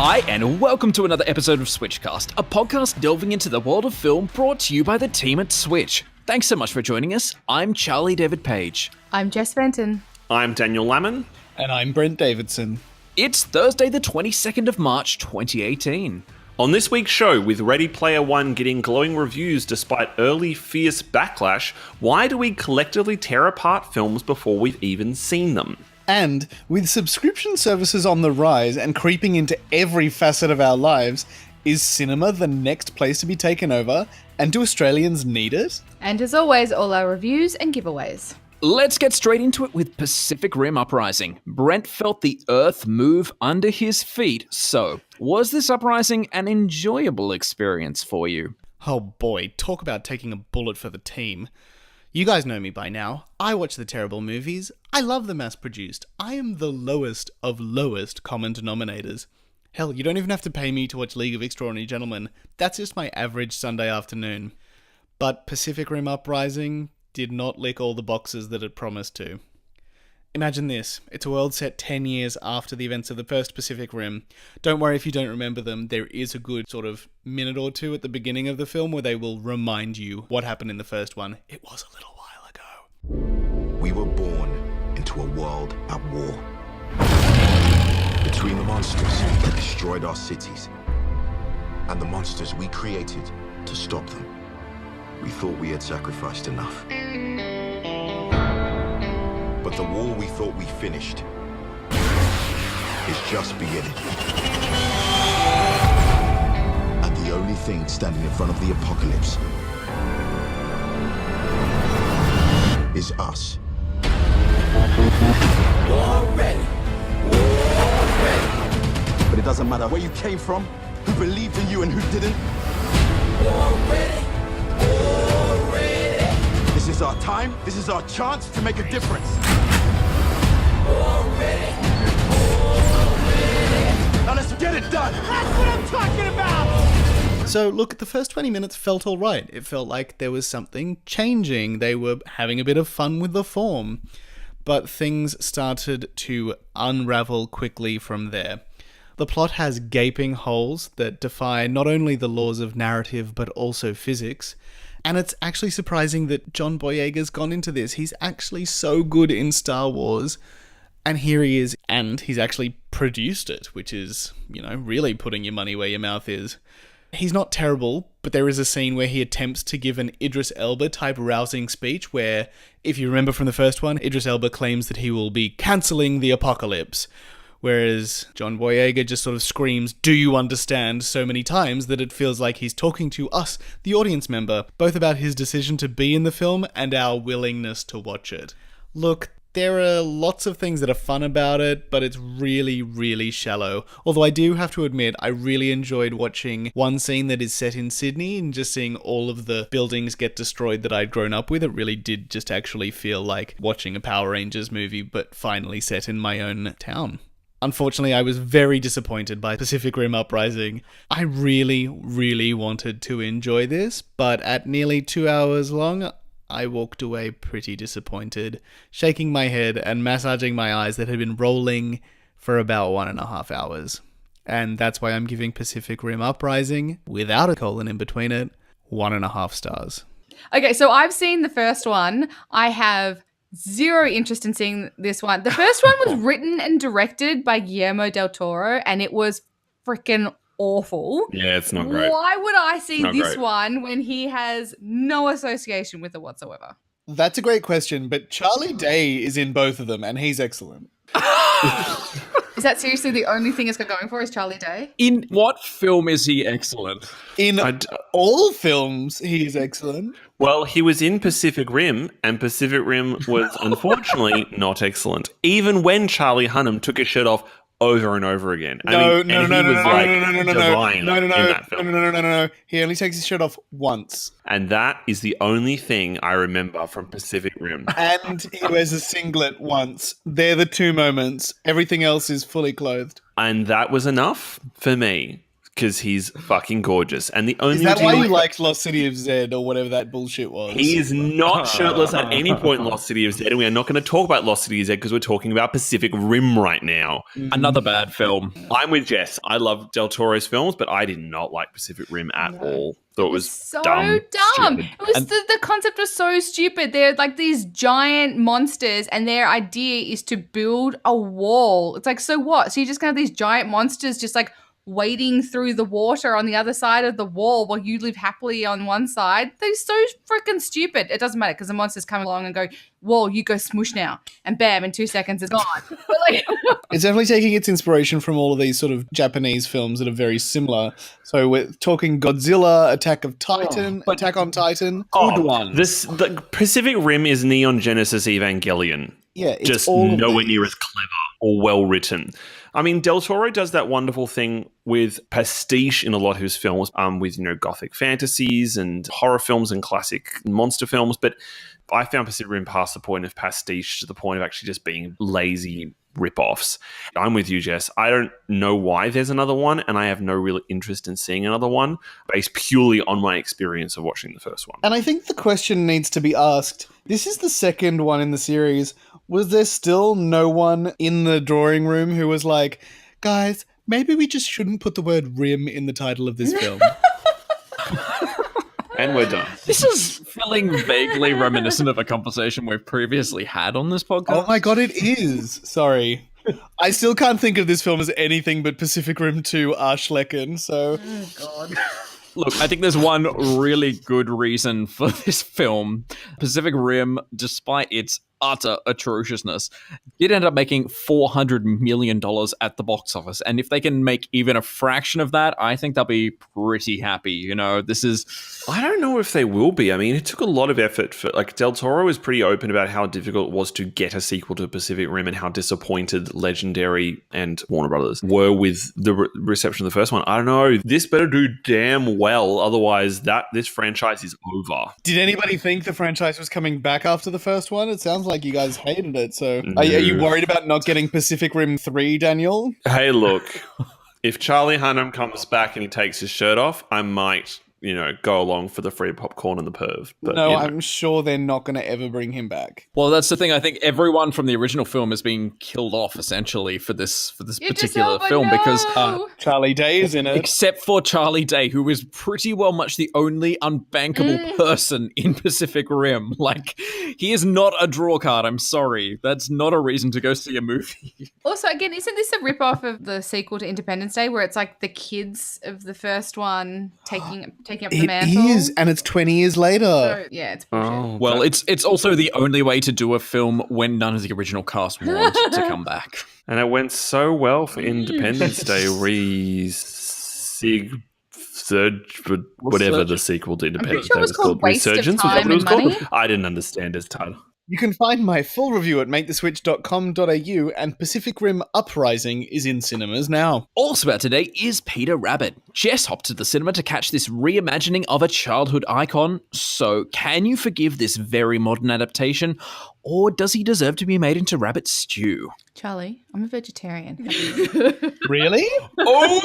Hi, and welcome to another episode of SWITCHCast, a podcast delving into the world of film brought to you by the team at Switch. Thanks so much for joining us. I'm Charlie David Page. I'm Jess Benton. I'm Daniel Lamon. And I'm Brent Davidson. It's Thursday the 22nd of March 2018. On this week's show, with Ready Player One getting glowing reviews despite early fierce backlash, why do we collectively tear apart films before we've even seen them? And with subscription services on the rise and creeping into every facet of our lives, is cinema the next place to be taken over? And do Australians need it? And as always, all our reviews and giveaways. Let's get straight into it with Pacific Rim Uprising. Brent felt the earth move under his feet, so was this Uprising an enjoyable experience for you? Oh boy, talk about taking a bullet for the team. You guys know me by now. I watch the terrible movies. I love the mass-produced. I am the lowest of lowest common denominators. Hell, you don't even have to pay me to watch League of Extraordinary Gentlemen. That's just my average Sunday afternoon. But Pacific Rim Uprising did not lick all the boxes that it promised to. Imagine this. It's a world set 10 years after the events of the first Pacific Rim. Don't worry if you don't remember them. There is a good sort of minute or two at the beginning of the film where they will remind you what happened in the first one. It was a little while ago. We were born into a world at war. Between the monsters that destroyed our cities and the monsters we created to stop them. We thought we had sacrificed enough. But the war we thought we finished is just beginning. And the only thing standing in front of the apocalypse is us. War ready. War ready. But it doesn't matter where you came from, who believed in you and who didn't. War ready. War ready. This is our time. This is our chance to make a difference. War ready. War ready. Now let's get it done. That's what I'm talking about. So, look, the first 20 minutes felt alright. It felt like there was something changing. They were having a bit of fun with the form. But things started to unravel quickly from there. The plot has gaping holes that defy not only the laws of narrative but also physics. And it's actually surprising that John Boyega's gone into this. He's actually so good in Star Wars. And here he is, and he's actually produced it, which is, really putting your money where your mouth is. He's not terrible, but there is a scene where he attempts to give an Idris Elba type rousing speech where, if you remember from the first one, Idris Elba claims that he will be cancelling the apocalypse. Whereas John Boyega just sort of screams, "Do you understand?" so many times that it feels like he's talking to us, the audience member, both about his decision to be in the film and our willingness to watch it. Look, there are lots of things that are fun about it, but it's really, really shallow. Although I do have to admit, I really enjoyed watching one scene that is set in Sydney and just seeing all of the buildings get destroyed that I'd grown up with. It really did just actually feel like watching a Power Rangers movie, but finally set in my own town. Unfortunately, I was very disappointed by Pacific Rim Uprising. I really, really wanted to enjoy this, but at nearly 2 hours long, I walked away pretty disappointed, shaking my head and massaging my eyes that had been rolling for about 1.5 hours. And that's why I'm giving Pacific Rim Uprising, without a colon in between it, 1.5 stars. Okay, so I've seen the first one. I have zero interest in seeing this one. The first one was written and directed by Guillermo del Toro, and it was freaking awful. Yeah, it's not great. Why would I see this one when he has no association with it whatsoever? That's a great question, but Charlie Day is in both of them, and he's excellent. Is that seriously the only thing it's got going for is Charlie Day? In what film is he excellent? In all films, he's excellent. Well, he was in Pacific Rim, and Pacific Rim was unfortunately not excellent. Even when Charlie Hunnam took his shirt off over and over again. No. He only takes his shirt off once. And that is the only thing I remember from Pacific Rim. And he wears a singlet once. They're the two moments. Everything else is fully clothed. And that was enough for me. because he's fucking gorgeous. And the only Is that reason why you liked Lost City of Z or whatever that bullshit was? he is not shirtless at any point in Lost City of Z, and we are not going to talk about Lost City of Z because we're talking about Pacific Rim right now. Another bad film. I'm with Jess. I love Del Toro's films, but I did not like Pacific Rim at all. Thought it was so dumb. dumb. Stupid. It was the concept was so stupid. They're like these giant monsters, and their idea is to build a wall. It's like, so what? So you just gonna have these giant monsters just like wading through the water on the other side of the wall while you live happily on one side. They're so freaking stupid. It doesn't matter because the monsters come along and go, wall, you go smoosh now. And bam, in 2 seconds it's gone. But like, It's definitely taking its inspiration from all of these sort of Japanese films that are very similar. So we're talking Godzilla, Attack on Titan. Good one. The Pacific Rim is Neon Genesis Evangelion. Yeah, it's Just all of nowhere these. near as clever or well written. I mean, Del Toro does that wonderful thing with pastiche in a lot of his films, with, gothic fantasies and horror films and classic monster films. But I found Pacific Rim past the point of pastiche to the point of actually just being lazy rip-offs. I'm with you, Jess. I don't know why there's another one, and I have no real interest in seeing another one based purely on my experience of watching the first one. And I think the question needs to be asked, this is the second one in the series. Was there still no one in the drawing room who was like, guys, maybe we just shouldn't put the word rim in the title of this film? And we're done. This is feeling vaguely reminiscent of a conversation we've previously had on this podcast. Oh my god, it is. Sorry. I still can't think of this film as anything but Pacific Rim 2 Arschlecken, so... oh God. Look, I think there's one really good reason for this film. Pacific Rim, despite its utter atrociousness, did end up making $400 million at the box office. And if they can make even a fraction of that, I think they'll be pretty happy. This is... I don't know if they will be. I mean, it took a lot of effort for, Del Toro was pretty open about how difficult it was to get a sequel to Pacific Rim and how disappointed Legendary and Warner Brothers were with the reception of the first one. I don't know. This better do damn well. Otherwise, this franchise is over. Did anybody think the franchise was coming back after the first one? It sounds like you guys hated it, so... Are you worried about not getting Pacific Rim 3, Daniel? Hey, look. If Charlie Hunnam comes back and he takes his shirt off, I might... go along for the free popcorn and the perv. But, No, I'm sure they're not going to ever bring him back. Well, that's the thing. I think everyone from the original film is being killed off, essentially, for this particular film, because Charlie Day is in it. except for Charlie Day, who is pretty well much the only unbankable person in Pacific Rim. Like, he is not a draw card. I'm sorry. That's not a reason to go see a movie. Also, again, isn't this a rip-off of the sequel to Independence Day where it's like the kids of the first one taking up the It mantle? is, and it's 20 years later. So, yeah, it's bullshit. Oh, Well, it's also the only way to do a film when none of the original cast want to come back. and it went so well for Independence Day whatever the sequel to Independence sure it Day was was called called. Waste of Resurgence? Was that Time what it was and Money? called? I didn't understand his title. You can find my full review at maketheswitch.com.au, and Pacific Rim Uprising is in cinemas now. Also out today is Peter Rabbit. Jess hopped to the cinema to catch this reimagining of a childhood icon. So, can you forgive this very modern adaptation, or does he deserve to be made into rabbit stew? Charlie, I'm a vegetarian. Really? Oh,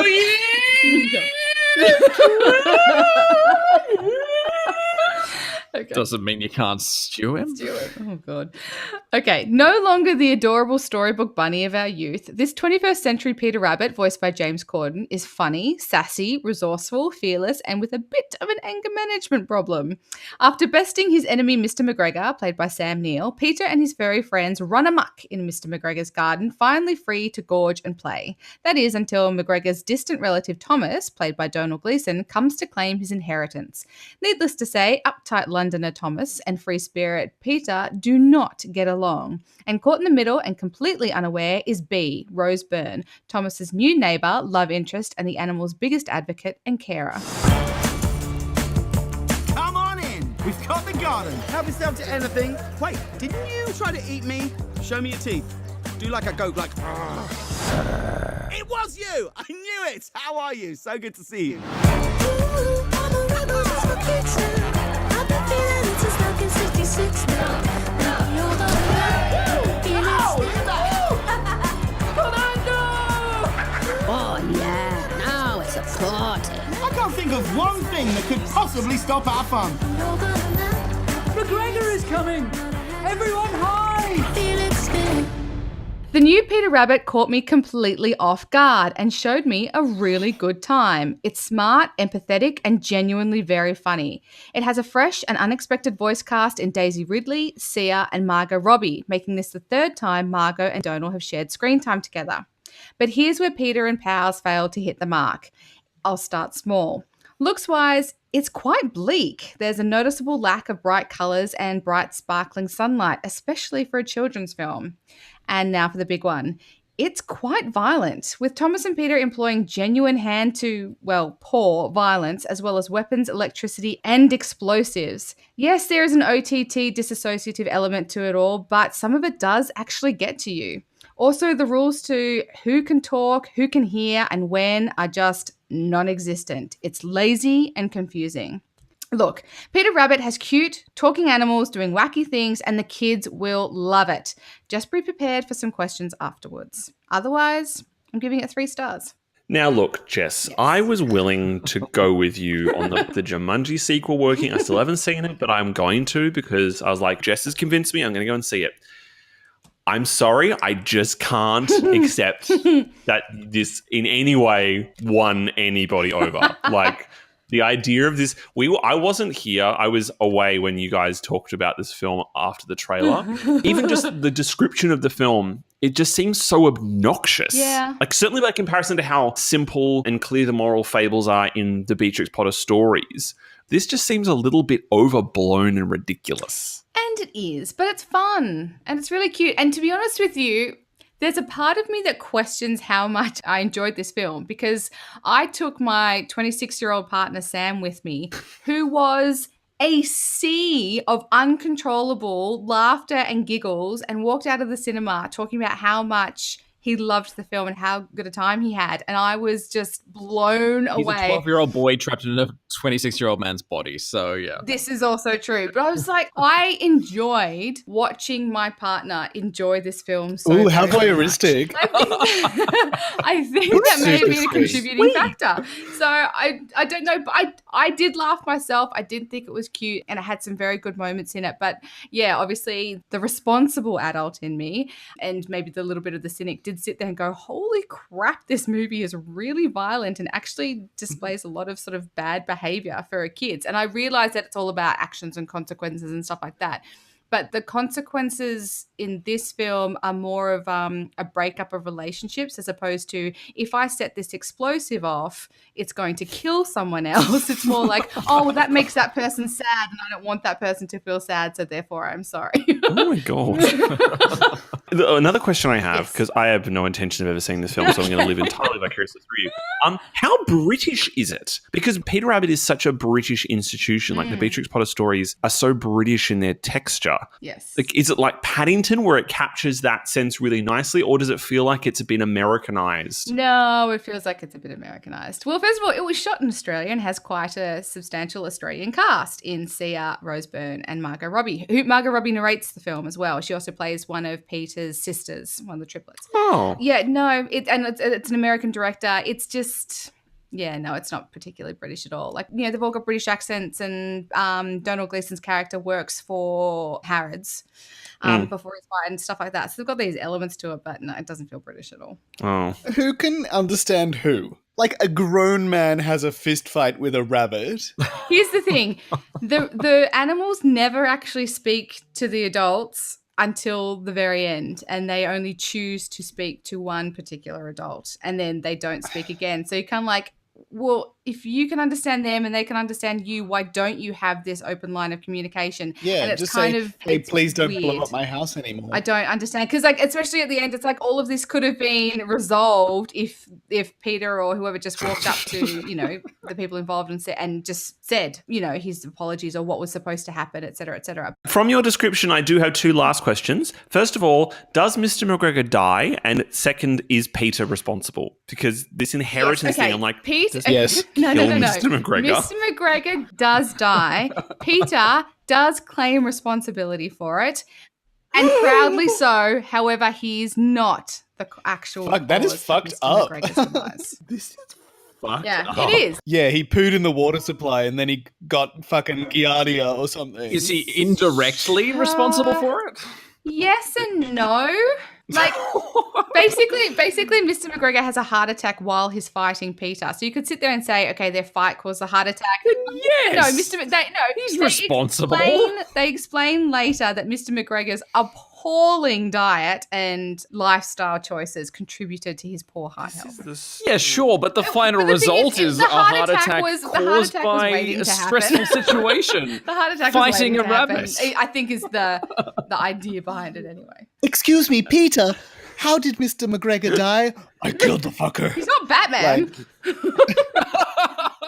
Okay. Doesn't mean you can't stew him. Oh, God. Okay, no longer the adorable storybook bunny of our youth, this 21st century Peter Rabbit, voiced by James Corden, is funny, sassy, resourceful, fearless, and with a bit of an anger management problem. After besting his enemy Mr. McGregor, played by Sam Neill, Peter and his furry friends run amok in Mr. McGregor's garden, finally free to gorge and play. That is, until McGregor's distant relative Thomas, played by Donald Gleeson, comes to claim his inheritance. Needless to say, uptight Londoner Thomas and free spirit Peter do not get along. And caught in the middle and completely unaware is Bee, Rose Byrne, Thomas's new neighbour, love interest, and the animal's biggest advocate and carer. Come on in. We've got the garden. Help yourself to anything. Wait, didn't you try to eat me? Show me your teeth. Do like a goat, like... It was you! I knew it! How are you? So good to see you. Oh yeah, now it's a party. can't think of one thing that could possibly stop our fun. McGregor is coming! Everyone hide! The new Peter Rabbit caught me completely off guard and showed me a really good time. It's smart, empathetic, and genuinely very funny. It has a fresh and unexpected voice cast in Daisy Ridley, Sia, and Margot Robbie, making this the third time Margot and Donal have shared screen time together. But here's where Peter and Powers failed to hit the mark. I'll start small. Looks-wise, it's quite bleak. There's a noticeable lack of bright colours and bright sparkling sunlight, especially for a children's film. And now for the big one. It's quite violent, with Thomas and Peter employing genuine hand-to-paw violence, as well as weapons, electricity, and explosives. Yes, there is an OTT disassociative element to it all, but some of it does actually get to you. Also, the rules to who can talk, who can hear, and when are just non-existent. It's lazy and confusing. Look, Peter Rabbit has cute, talking animals doing wacky things, and the kids will love it. Just be prepared for some questions afterwards. Otherwise, I'm giving it 3 stars. Now, look, Jess, I was willing to go with you on the Jumanji sequel working. I still haven't seen it, but I'm going to because I was like, Jess has convinced me. I'm going to go and see it. I'm sorry, I just can't accept that this in any way won anybody over. Like, the idea of this, I wasn't here. I was away when you guys talked about this film after the trailer. Even just the description of the film, it just seems so obnoxious. Yeah. Like, certainly by comparison to how simple and clear the moral fables are in the Beatrix Potter stories, this just seems a little bit overblown and ridiculous. And it is, but it's fun and it's really cute. And to be honest with you, there's a part of me that questions how much I enjoyed this film because I took my 26-year-old partner, Sam, with me, who was a sea of uncontrollable laughter and giggles and walked out of the cinema talking about how much he loved the film and how good a time he had. And I was just blown away. He's a 12-year-old boy trapped in a 26-year-old man's body. So, yeah. This is also true. But I was like, I enjoyed watching my partner enjoy this film so Ooh, how very voyeuristic. much. I think that may be a contributing factor. So I don't know. But I did laugh myself. I did think it was cute and it had some very good moments in it. But yeah, obviously the responsible adult in me and maybe the little bit of the cynic did sit there and go, holy crap, this movie is really violent and actually displays a lot of sort of bad behavior for kids. And I realize that it's all about actions and consequences and stuff like that. But the consequences in this film are more of a breakup of relationships as opposed to if I set this explosive off, it's going to kill someone else. It's more like, oh, well, that makes that person sad and I don't want that person to feel sad, so therefore I'm sorry. Oh, my God. Another question I have, because I have no intention of ever seeing this film, so I'm going to live entirely vicariously through you. How British is it? Because Peter Rabbit is such a British institution. Like the Beatrix Potter stories are so British in their texture. Yes. Like, is it like Paddington where it captures that sense really nicely, or does it feel like it's been Americanized? No, it feels like it's a bit Americanized. Well, first of all, it was shot in Australia and has quite a substantial Australian cast in Sia, Rose Byrne and Margot Robbie. Margot Robbie narrates the film as well. She also plays one of Peter's sisters, one of the triplets. Oh. Yeah, no, it's an American director. It's just... Yeah, no, it's not particularly British at all. Like, you know, they've all got British accents and Donald Gleason's character works for Harrods before he's fired and stuff like that. So they've got these elements to it, but no, it doesn't feel British at all. Oh. Who can understand who? Like a grown man has a fist fight with a rabbit. Here's the thing. The animals never actually speak to the adults until the very end, and they only choose to speak to one particular adult, and then they don't speak again. So you kind of like, well, if you can understand them and they can understand you, why don't you have this open line of communication? Yeah, and it's just kind say, of, hey, it's please don't weird. blow up my house anymore. I don't understand, because like, especially at the end, it's like all of this could have been resolved if Peter or whoever just walked up to, you know, the people involved and just said, you know, his apologies or what was supposed to happen, et cetera, et cetera. From your description, I do have 2 last questions. First of all, does Mr. McGregor die? And second, is Peter responsible? Because this inheritance thing, I'm like, Peter, yes. No. Mr. McGregor. Mr. McGregor does die. Peter does claim responsibility for it, and proudly so. However, he is not the actual. Fuck, that is cause of fucked Mr. up. McGregor's demise. This is fucked Yeah, up. it is. Yeah, he pooed in the water supply and then he got fucking Giardia or something. Is he indirectly responsible for it? Yes and no. Like, basically, Mr. McGregor has a heart attack while he's fighting Peter. So you could sit there and say, okay, their fight caused the heart attack. Yes. No, He's they responsible. They explain later that Mr. McGregor's appalling diet and lifestyle choices contributed to his poor heart health. Yeah, sure, but the final the thing result is, is the a heart heart attack attack was caused by waiting a to happen. stressful situation. The heart attack Fighting was a waiting to happen. rabbit. I think is the idea behind it anyway. Excuse me, Peter. How did Mr. McGregor die? I killed the fucker. He's not Batman.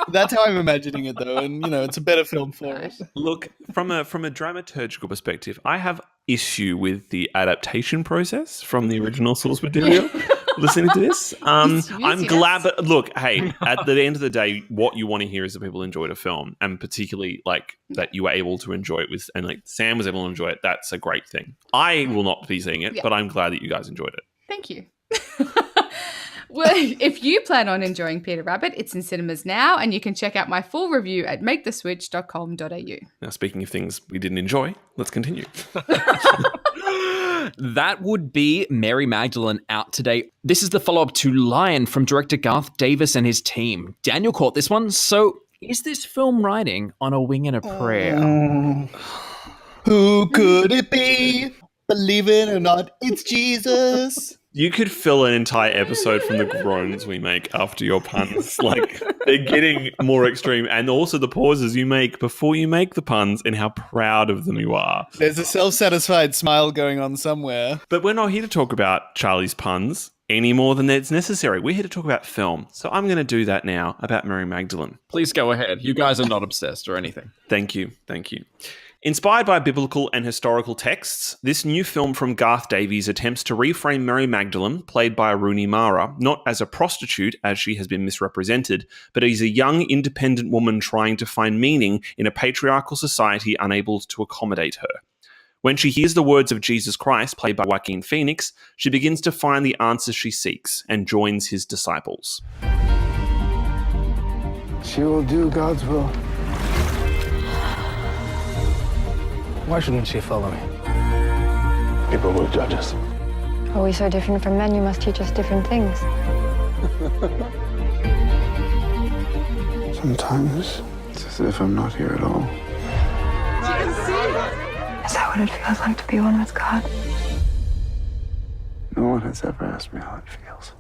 That's how I'm imagining it, though, and it's a better film for it. Look, from a dramaturgical perspective, I have issue with the adaptation process from the original source material. Listening to this, I'm glad. But look, hey, at the end of the day, what you want to hear is that people enjoyed a film, and particularly like that you were able to enjoy it with, and like Sam was able to enjoy it. That's a great thing. I will not be seeing it, but I'm glad that you guys enjoyed it. Thank you. Well, if you plan on enjoying Peter Rabbit, it's in cinemas now, and you can check out my full review at maketheswitch.com.au. Now, speaking of things we didn't enjoy, let's continue. That would be Mary Magdalene out today. This is the follow-up to Lion from director Garth Davis and his team. Daniel caught this one. So is this film riding on a wing and a prayer? Who could it be? Believe it or not, it's Jesus. You could fill an entire episode from the groans we make after your puns. Like, they're getting more extreme. And also the pauses you make before you make the puns and how proud of them you are. There's a self-satisfied smile going on somewhere. But we're not here to talk about Charlie's puns any more than it's necessary. We're here to talk about film. So I'm going to do that now about Mary Magdalene. Please go ahead. You guys are not obsessed or anything. Thank you. Inspired by biblical and historical texts, this new film from Garth Davies attempts to reframe Mary Magdalene, played by Rooney Mara, not as a prostitute, as she has been misrepresented, but as a young, independent woman trying to find meaning in a patriarchal society unable to accommodate her. When she hears the words of Jesus Christ, played by Joaquin Phoenix, she begins to find the answers she seeks and joins his disciples. She will do God's will. Why shouldn't she follow me? People will judge us. Are we so different from men? You must teach us different things. Sometimes it's as if I'm not here at all. Is that what it feels like to be one with God? No one has ever asked me how it feels.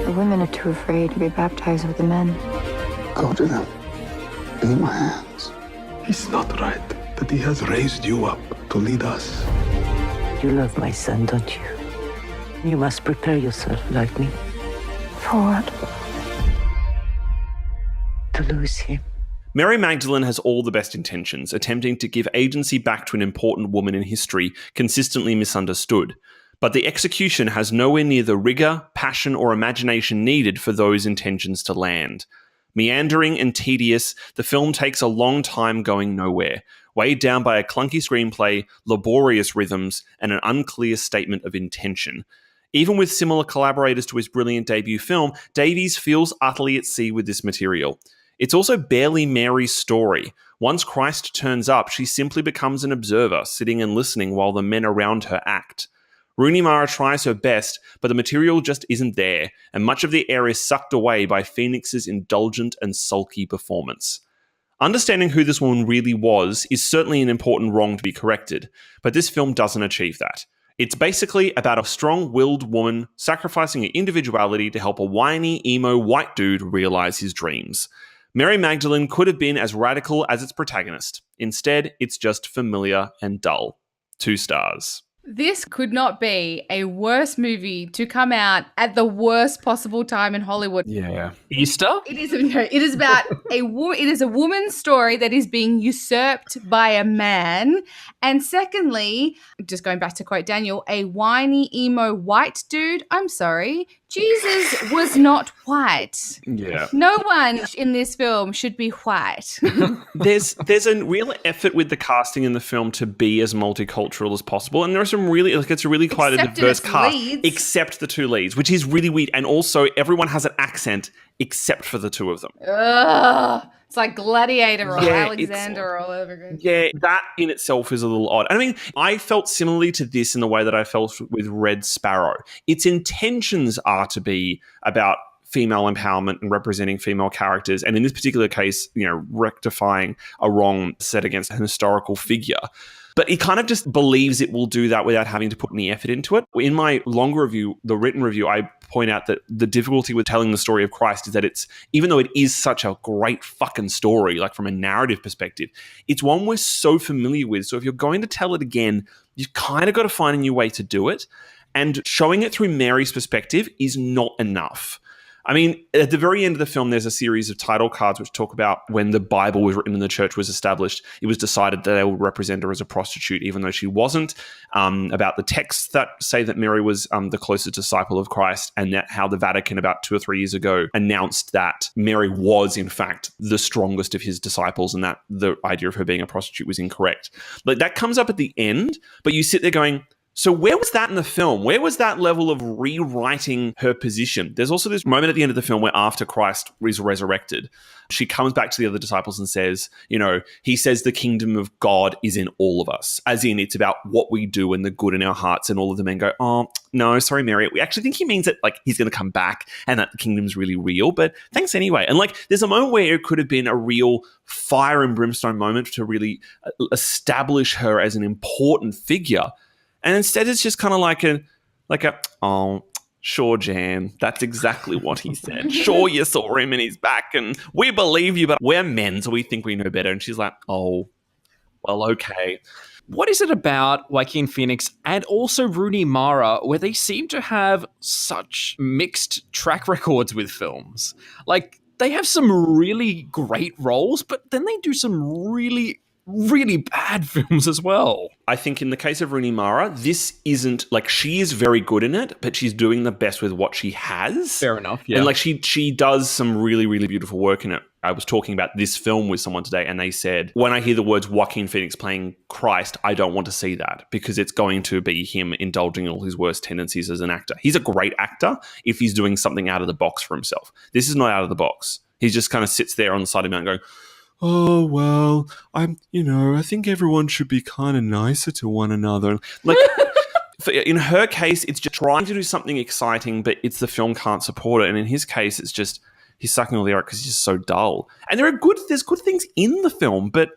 The women are too afraid to be baptized with the men. Go to them. Be my hands. It's not right that he has raised you up to lead us. You love my son, don't you? You must prepare yourself like me. For what? To lose him. Mary Magdalene has all the best intentions, attempting to give agency back to an important woman in history consistently misunderstood. But the execution has nowhere near the rigor, passion, or imagination needed for those intentions to land. Meandering and tedious, the film takes a long time going nowhere, weighed down by a clunky screenplay, laborious rhythms, and an unclear statement of intention. Even with similar collaborators to his brilliant debut film, Davies feels utterly at sea with this material. It's also barely Mary's story. Once Christ turns up, she simply becomes an observer, sitting and listening while the men around her act. Rooney Mara tries her best, but the material just isn't there, and much of the air is sucked away by Phoenix's indulgent and sulky performance. Understanding who this woman really was is certainly an important wrong to be corrected, but this film doesn't achieve that. It's basically about a strong-willed woman sacrificing her individuality to help a whiny, emo white dude realize his dreams. Mary Magdalene could have been as radical as its protagonist. Instead, it's just familiar and dull. 2 stars. This could not be a worse movie to come out at the worst possible time in Hollywood. Yeah. Easter? It is about it is a woman's story that is being usurped by a man. And secondly, just going back to quote Daniel, a whiny emo white dude, I'm sorry, Jesus was not white. Yeah. No one in this film should be white. There's a real effort with the casting in the film to be as multicultural as possible, and there are some really it's really quite Except a diverse in its cast, leads. except the two leads, which is really weird. And also, everyone has an accent except for the two of them. Ugh. It's like Gladiator or Yeah, Alexander all over again. Yeah, that in itself is a little odd. I mean, I felt similarly to this in the way that I felt with Red Sparrow. Its intentions are to be about female empowerment and representing female characters, and in this particular case, rectifying a wrong set against an historical figure. But it kind of just believes it will do that without having to put any effort into it. In my longer review, the written review, I point out that the difficulty with telling the story of Christ is that it's, even though it is such a great fucking story, like from a narrative perspective, it's one we're so familiar with. So if you're going to tell it again, you've kind of got to find a new way to do it. And showing it through Mary's perspective is not enough. I mean, at the very end of the film, there's a series of title cards which talk about when the Bible was written and the church was established, it was decided that they would represent her as a prostitute, even though she wasn't, about the texts that say that Mary was the closest disciple of Christ, and that how the Vatican about 2 or 3 years ago announced that Mary was, in fact, the strongest of his disciples, and that the idea of her being a prostitute was incorrect. Like, that comes up at the end, but you sit there going, so where was that in the film? Where was that level of rewriting her position? There's also this moment at the end of the film where after Christ is resurrected, she comes back to the other disciples and says, he says the kingdom of God is in all of us, as in it's about what we do and the good in our hearts. And all of the men go, oh, no, sorry, Mary. We actually think he means that like he's going to come back and that the kingdom's really real, but thanks anyway. And like there's a moment where it could have been a real fire and brimstone moment to really establish her as an important figure. And instead, it's just kind of like a, oh, sure, Jan, that's exactly what he said. Sure, you saw him and he's back and we believe you, but we're men, so we think we know better. And she's like, oh, well, okay. What is it about Joaquin Phoenix and also Rooney Mara where they seem to have such mixed track records with films? Like, they have some really great roles, but then they do some really bad films as well. I think in the case of Rooney Mara, this isn't like she is very good in it, but she's doing the best with what she has. Fair enough, yeah. And like she does some really, really beautiful work in it. I was talking about this film with someone today and they said, when I hear the words Joaquin Phoenix playing Christ, I don't want to see that because it's going to be him indulging in all his worst tendencies as an actor. He's a great actor if he's doing something out of the box for himself. This is not out of the box. He just kind of sits there on the side of him and going, oh, well, I think everyone should be kind of nicer to one another. Like, in her case, it's just trying to do something exciting, but it's the film can't support it. And in his case, it's just he's sucking all the air because he's just so dull. And there's good things in the film, but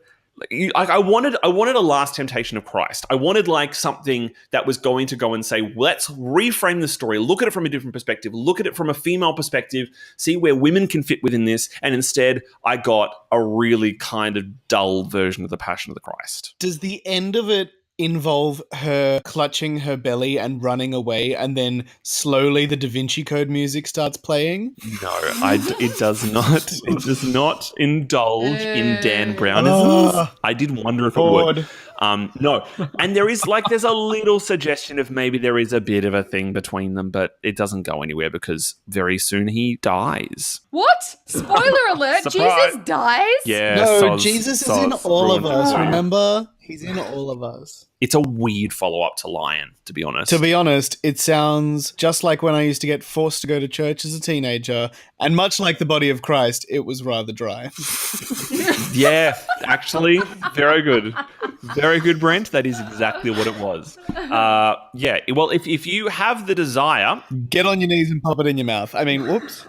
I wanted a Last Temptation of Christ. I wanted like something that was going to go and say, let's reframe the story, look at it from a different perspective, look at it from a female perspective, see where women can fit within this. And instead, I got a really kind of dull version of The Passion of the Christ. Does the end of it involve her clutching her belly and running away, and then slowly the Da Vinci Code music starts playing? No, it does not. It does not indulge in Dan Brownisms. I did wonder if it would. No. And there's a little suggestion of maybe there is a bit of a thing between them, but it doesn't go anywhere because very soon he dies. What? Spoiler alert, Jesus dies? Yeah. No, Jesus is in all of us, remember? He's in all of us. It's a weird follow-up to Lion, to be honest. To be honest, it sounds just like when I used to get forced to go to church as a teenager, and much like the body of Christ, it was rather dry. Yeah, actually, very good. Very good, Brent. That is exactly what it was. Yeah, well, if you have the desire... Get on your knees and pop it in your mouth. I mean, whoops.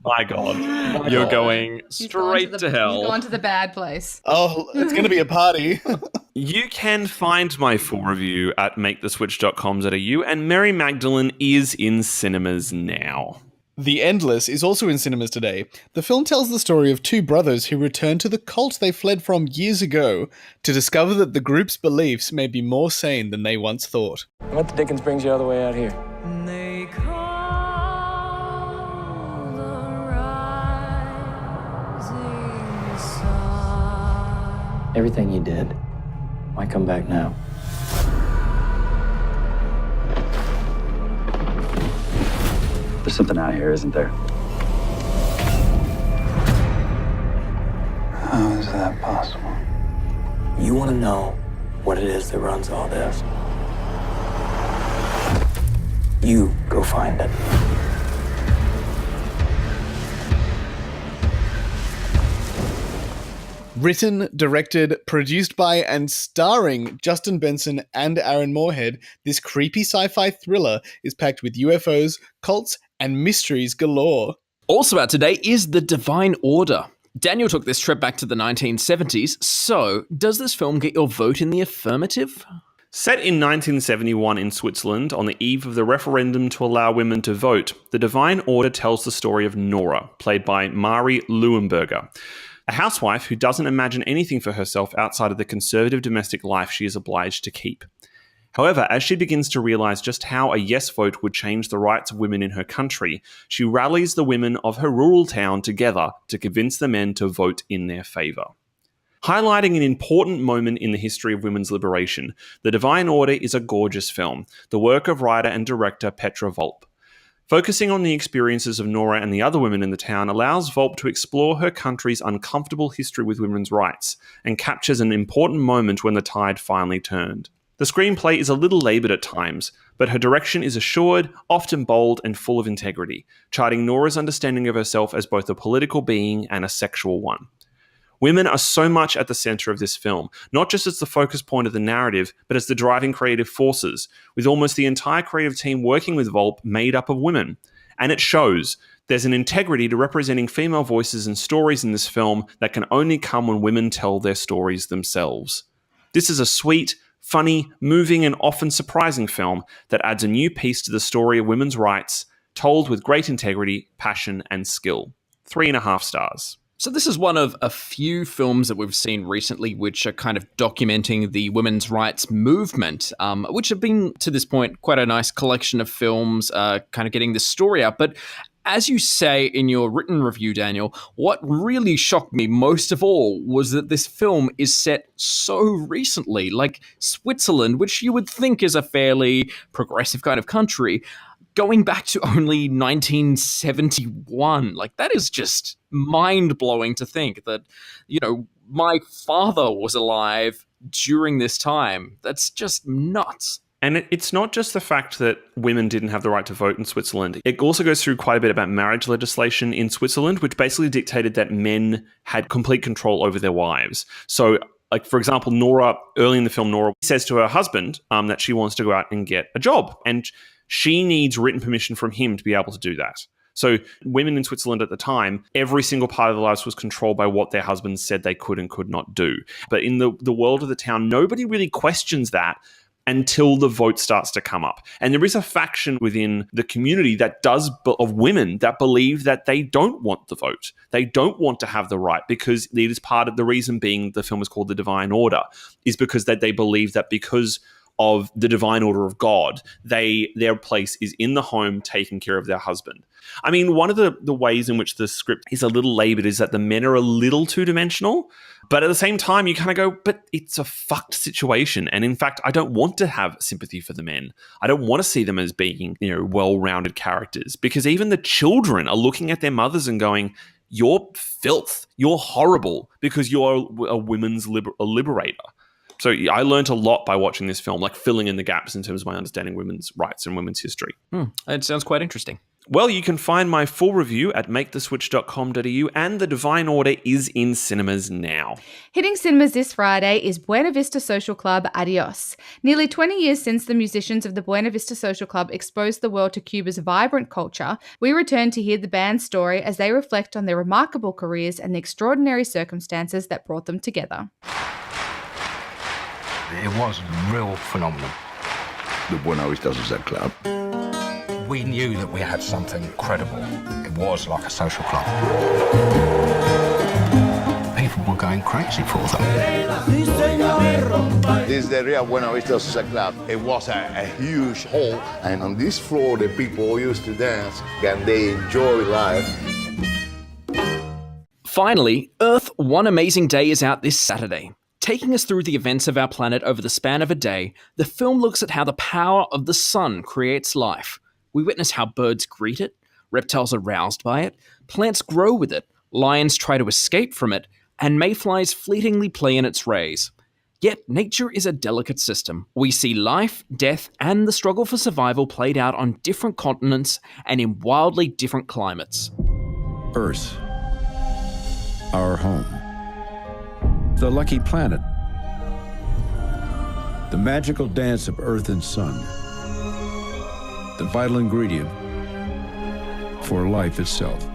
My God. You're going straight to hell. You've gone to the bad place. Oh, it's going to be a party. You can find my full review at maketheswitch.com.au, and Mary Magdalene is in cinemas now. The Endless is also in cinemas today. The film tells the story of two brothers who return to the cult they fled from years ago to discover that the group's beliefs may be more sane than they once thought. What the dickens brings you all the way out here? They call the rising sun. Everything you did. Why come back now? There's something out here, isn't there? How is that possible? You want to know what it is that runs all this? You go find it. Written, directed, produced by, and starring Justin Benson and Aaron Moorhead, this creepy sci-fi thriller is packed with UFOs, cults, and mysteries galore. Also out today is The Divine Order. Daniel took this trip back to the 1970s, so does this film get your vote in the affirmative? Set in 1971 in Switzerland, on the eve of the referendum to allow women to vote, The Divine Order tells the story of Nora, played by Mari Leuenberger, a housewife who doesn't imagine anything for herself outside of the conservative domestic life she is obliged to keep. However, as she begins to realize just how a yes vote would change the rights of women in her country, she rallies the women of her rural town together to convince the men to vote in their favor. Highlighting an important moment in the history of women's liberation, The Divine Order is a gorgeous film, the work of writer and director Petra Volp. Focusing on the experiences of Nora and the other women in the town allows Volp to explore her country's uncomfortable history with women's rights, and captures an important moment when the tide finally turned. The screenplay is a little laboured at times, but her direction is assured, often bold, and full of integrity, charting Nora's understanding of herself as both a political being and a sexual one. Women are so much at the centre of this film, not just as the focus point of the narrative, but as the driving creative forces, with almost the entire creative team working with Volp made up of women. And it shows. There's an integrity to representing female voices and stories in this film that can only come when women tell their stories themselves. This is a sweet, funny, moving, and often surprising film that adds a new piece to the story of women's rights, told with great integrity, passion, and skill. 3.5 stars. So this is one of a few films that we've seen recently which are kind of documenting the women's rights movement, which have been, to this point, quite a nice collection of films kind of getting the story out. But as you say in your written review, Daniel, what really shocked me most of all was that this film is set so recently, like Switzerland, which you would think is a fairly progressive kind of country, going back to only 1971. Like, that is just mind-blowing to think that, you know, my father was alive during this time. That's just nuts. And it's not just the fact that women didn't have the right to vote in Switzerland. It also goes through quite a bit about marriage legislation in Switzerland, which basically dictated that men had complete control over their wives. So, like, for example, Nora, early in the film, Nora says to her husband that she wants to go out and get a job. And she needs written permission from him to be able to do that. So women in Switzerland at the time, every single part of their lives was controlled by what their husbands said they could and could not do. But in the world of the town, nobody really questions that until the vote starts to come up. And there is a faction within the community of women that believe that they don't want the vote. They don't want to have the right, because it is part of the reason being the film is called The Divine Order, is because that they believe that because of the divine order of God, their place is in the home taking care of their husband. I mean, one of the ways in which the script is a little laboured is that the men are a little two-dimensional, but at the same time, you kind of go, but it's a fucked situation. And in fact, I don't want to have sympathy for the men. I don't want to see them as being, you know, well-rounded characters, because even the children are looking at their mothers and going, you're filth, you're horrible, because you're a women's liberator. So I learned a lot by watching this film, like filling in the gaps in terms of my understanding women's rights and women's history. It sounds quite interesting. Well, you can find my full review at maketheswitch.com.au, and The Divine Order is in cinemas now. Hitting cinemas this Friday is Buena Vista Social Club Adios. Nearly 20 years since the musicians of the Buena Vista Social Club exposed the world to Cuba's vibrant culture, we return to hear the band's story as they reflect on their remarkable careers and the extraordinary circumstances that brought them together. It was a real phenomenon. The Buena Vista Social Club. We knew that we had something credible. It was like a social club. People were going crazy for them. This is the real Buena Vista Social Club. It was a huge hall, and on this floor the people used to dance and they enjoy life. Finally, Earth One Amazing Day is out this Saturday. Taking us through the events of our planet over the span of a day, the film looks at how the power of the sun creates life. We witness how birds greet it, Reptiles are roused by it, plants grow with it, lions try to escape from it, and mayflies fleetingly play in its rays. Yet nature is a delicate system. We see life, death, and the struggle for survival played out on different continents and in wildly different climates. Earth, our home, the lucky planet, the magical dance of earth and sun, the vital ingredient for life itself.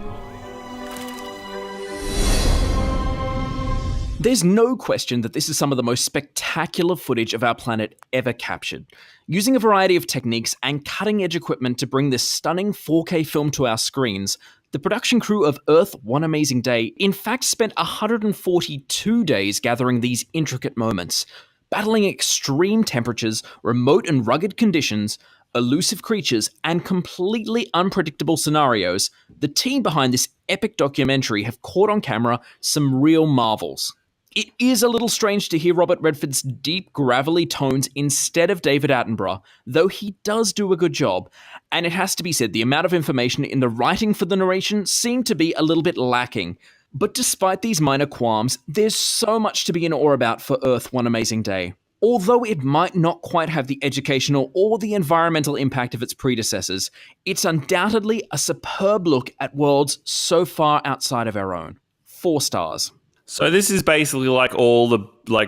There's no question that this is some of the most spectacular footage of our planet ever captured. Using a variety of techniques and cutting-edge equipment to bring this stunning 4K film to our screens, the production crew of Earth, One Amazing Day in fact spent 142 days gathering these intricate moments. Battling extreme temperatures, remote and rugged conditions, elusive creatures, and completely unpredictable scenarios, the team behind this epic documentary have caught on camera some real marvels. It is a little strange to hear Robert Redford's deep, gravelly tones instead of David Attenborough, though he does do a good job. And it has to be said, the amount of information in the writing for the narration seemed to be a little bit lacking. But despite these minor qualms, there's so much to be in awe about for Earth, One Amazing Day. Although it might not quite have the educational or the environmental impact of its predecessors, it's undoubtedly a superb look at worlds so far outside of our own. 4 stars. So this is basically like all the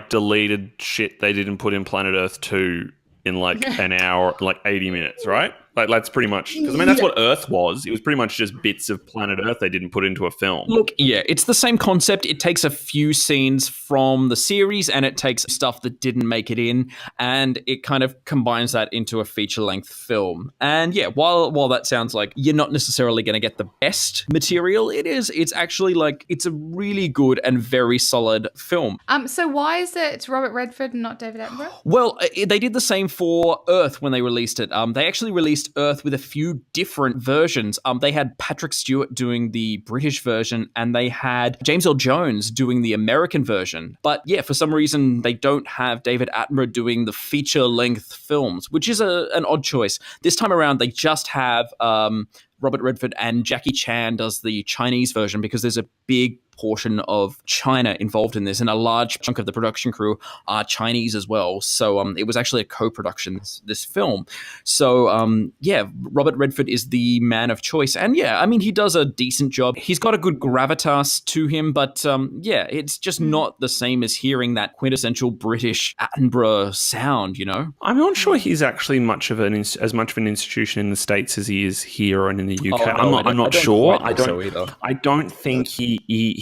deleted shit they didn't put in Planet Earth 2 in an hour, 80 minutes, right? That's pretty much, because that's what Earth was. It was pretty much just bits of Planet Earth they didn't put into a film. Look, yeah, it's the same concept. It takes a few scenes from the series and it takes stuff that didn't make it in, and it kind of combines that into a feature-length film. And yeah, while that sounds like you're not necessarily going to get the best material, it's actually it's a really good and very solid film. So why is it Robert Redford and not David Attenborough? Well, they did the same for Earth when they released it. They actually released Earth with a few different versions. They had Patrick Stewart doing the British version, and they had James Earl Jones doing the American version. But yeah, for some reason, they don't have David Attenborough doing the feature-length films, which is an odd choice. This time around, they just have Robert Redford, and Jackie Chan does the Chinese version because there's a big portion of China involved in this, and a large chunk of the production crew are Chinese as well. So it was actually a co-production, this film. So yeah, Robert Redford is the man of choice. And yeah, I mean, he does a decent job. He's got a good gravitas to him, but yeah, it's just not the same as hearing that quintessential British Attenborough sound, you know? I'm not sure he's actually as much of an institution in the States as he is here and in the UK. Oh, no, I'm not sure. I don't think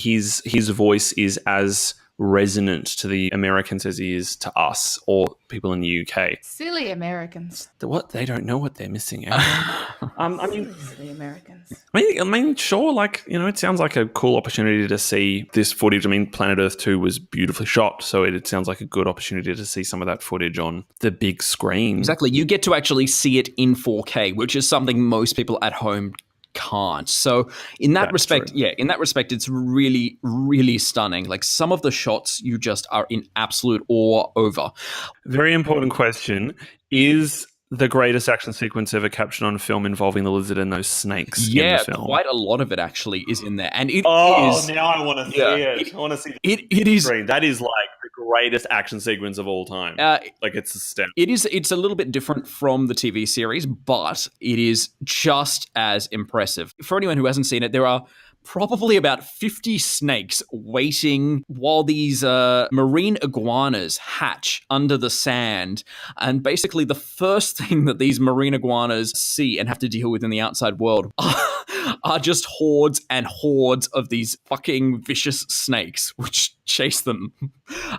his voice is as resonant to the Americans as he is to us or people in the UK. Silly Americans. They don't know what they're missing out. Silly Americans. I mean, sure, it sounds like a cool opportunity to see this footage. I mean, Planet Earth 2 was beautifully shot, so it sounds like a good opportunity to see some of that footage on the big screen. Exactly. You get to actually see it in 4K, which is something most people at home can't. So in that respect, it's really, really stunning. Some of the shots you just are in absolute awe over. Very important question. Is the greatest action sequence ever captured on film involving the lizard and those snakes in the film? Quite a lot of it actually is in there. And it is... now I want to see it. I want to see it is screen. That is the greatest action sequence of all time. It's astounding. It's a little bit different from the TV series, but it is just as impressive. For anyone who hasn't seen it, there are probably about 50 snakes waiting while these marine iguanas hatch under the sand. And basically the first thing that these marine iguanas see and have to deal with in the outside world are just hordes and hordes of these fucking vicious snakes which chase them.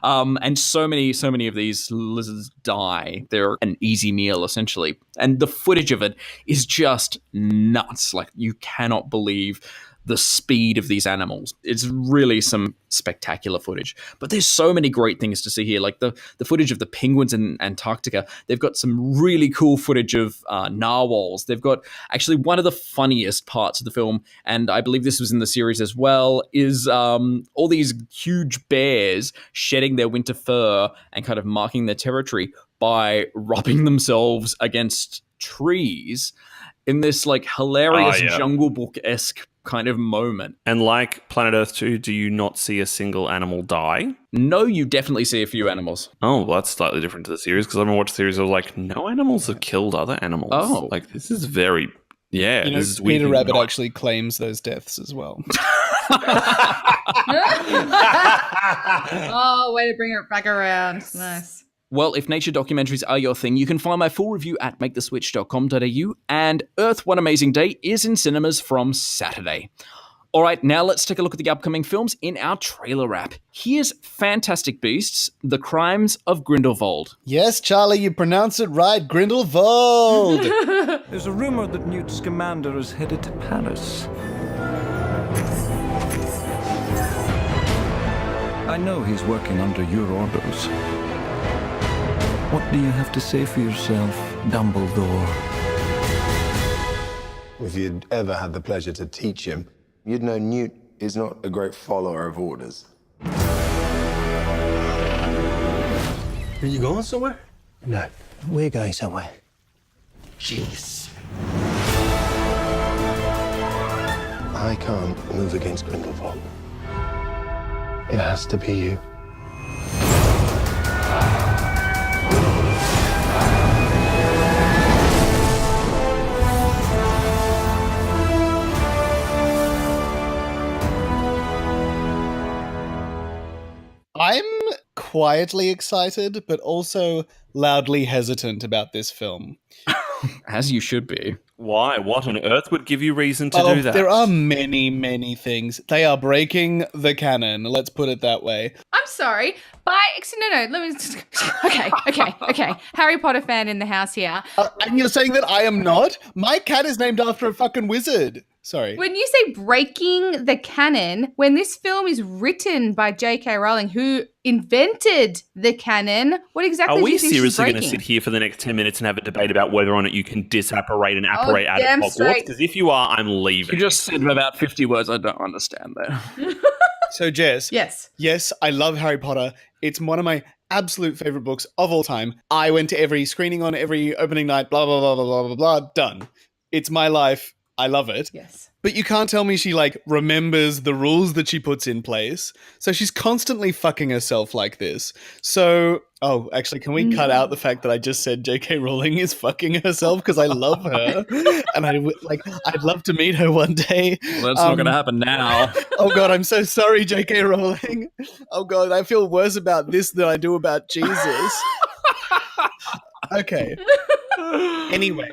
And so many of these lizards die. They're an easy meal, essentially. And the footage of it is just nuts. You cannot believe the speed of these animals. It's really some spectacular footage. But there's so many great things to see here, like the footage of the penguins in Antarctica. They've got some really cool footage of narwhals. They've got actually one of the funniest parts of the film, and I believe this was in the series as well, is all these huge bears shedding their winter fur and kind of marking their territory by rubbing themselves against trees in this like hilarious Oh, yeah. Jungle Book-esque kind of moment. And like Planet Earth 2, do you not see a single animal die? No, you definitely see a few animals. Oh, well, that's slightly different to the series because I've been watching the series. I was like, no animals have killed other animals. Oh. Like, this is very, yeah. You know, this is weird. Peter Rabbit actually claims those deaths as well. Oh, way to bring it back around. Nice. Well, if nature documentaries are your thing, you can find my full review at maketheswitch.com.au, and Earth One Amazing Day is in cinemas from Saturday. All right, now let's take a look at the upcoming films in our trailer wrap. Here's Fantastic Beasts: The Crimes of Grindelwald. Yes, Charlie, you pronounce it right, Grindelwald. There's a rumor that Newt Scamander is headed to Paris. I know he's working under your orders. What do you have to say for yourself, Dumbledore? If you'd ever had the pleasure to teach him, you'd know Newt is not a great follower of orders. Are you going somewhere? No, we're going somewhere. Jeez. I can't move against Grindelwald. It has to be you. I'm quietly excited, but also loudly hesitant about this film. As you should be. Why? What on earth would give you reason to do that? There are many, many things. They are breaking the canon, let's put it that way. I'm sorry. No, let me just... Okay. Harry Potter fan in the house here. And you're saying that I am not? My cat is named after a fucking wizard. Sorry. When you say breaking the canon, when this film is written by J.K. Rowling, who invented the canon, what exactly Are do we you think seriously she's going to breaking? sit here for the next 10 minutes and have a debate about whether or not you can disapparate and apparate out of damn Hogwarts? straight. Because if you are, I'm leaving. You just said about 50 words I don't understand there. So, Jess. Yes, I love Harry Potter. It's one of my absolute favorite books of all time. I went to every screening on every opening night, blah, blah, blah, blah, blah, blah, blah, done. It's my life. I love it. Yes. But you can't tell me she, remembers the rules that she puts in place. So she's constantly fucking herself like this. So, actually, can we cut out the fact that I just said J.K. Rowling is fucking herself? Because I love her. And I'd love to meet her one day. Well, that's not going to happen now. Oh, God, I'm so sorry, J.K. Rowling. Oh, God, I feel worse about this than I do about Jesus. Okay. Anyway.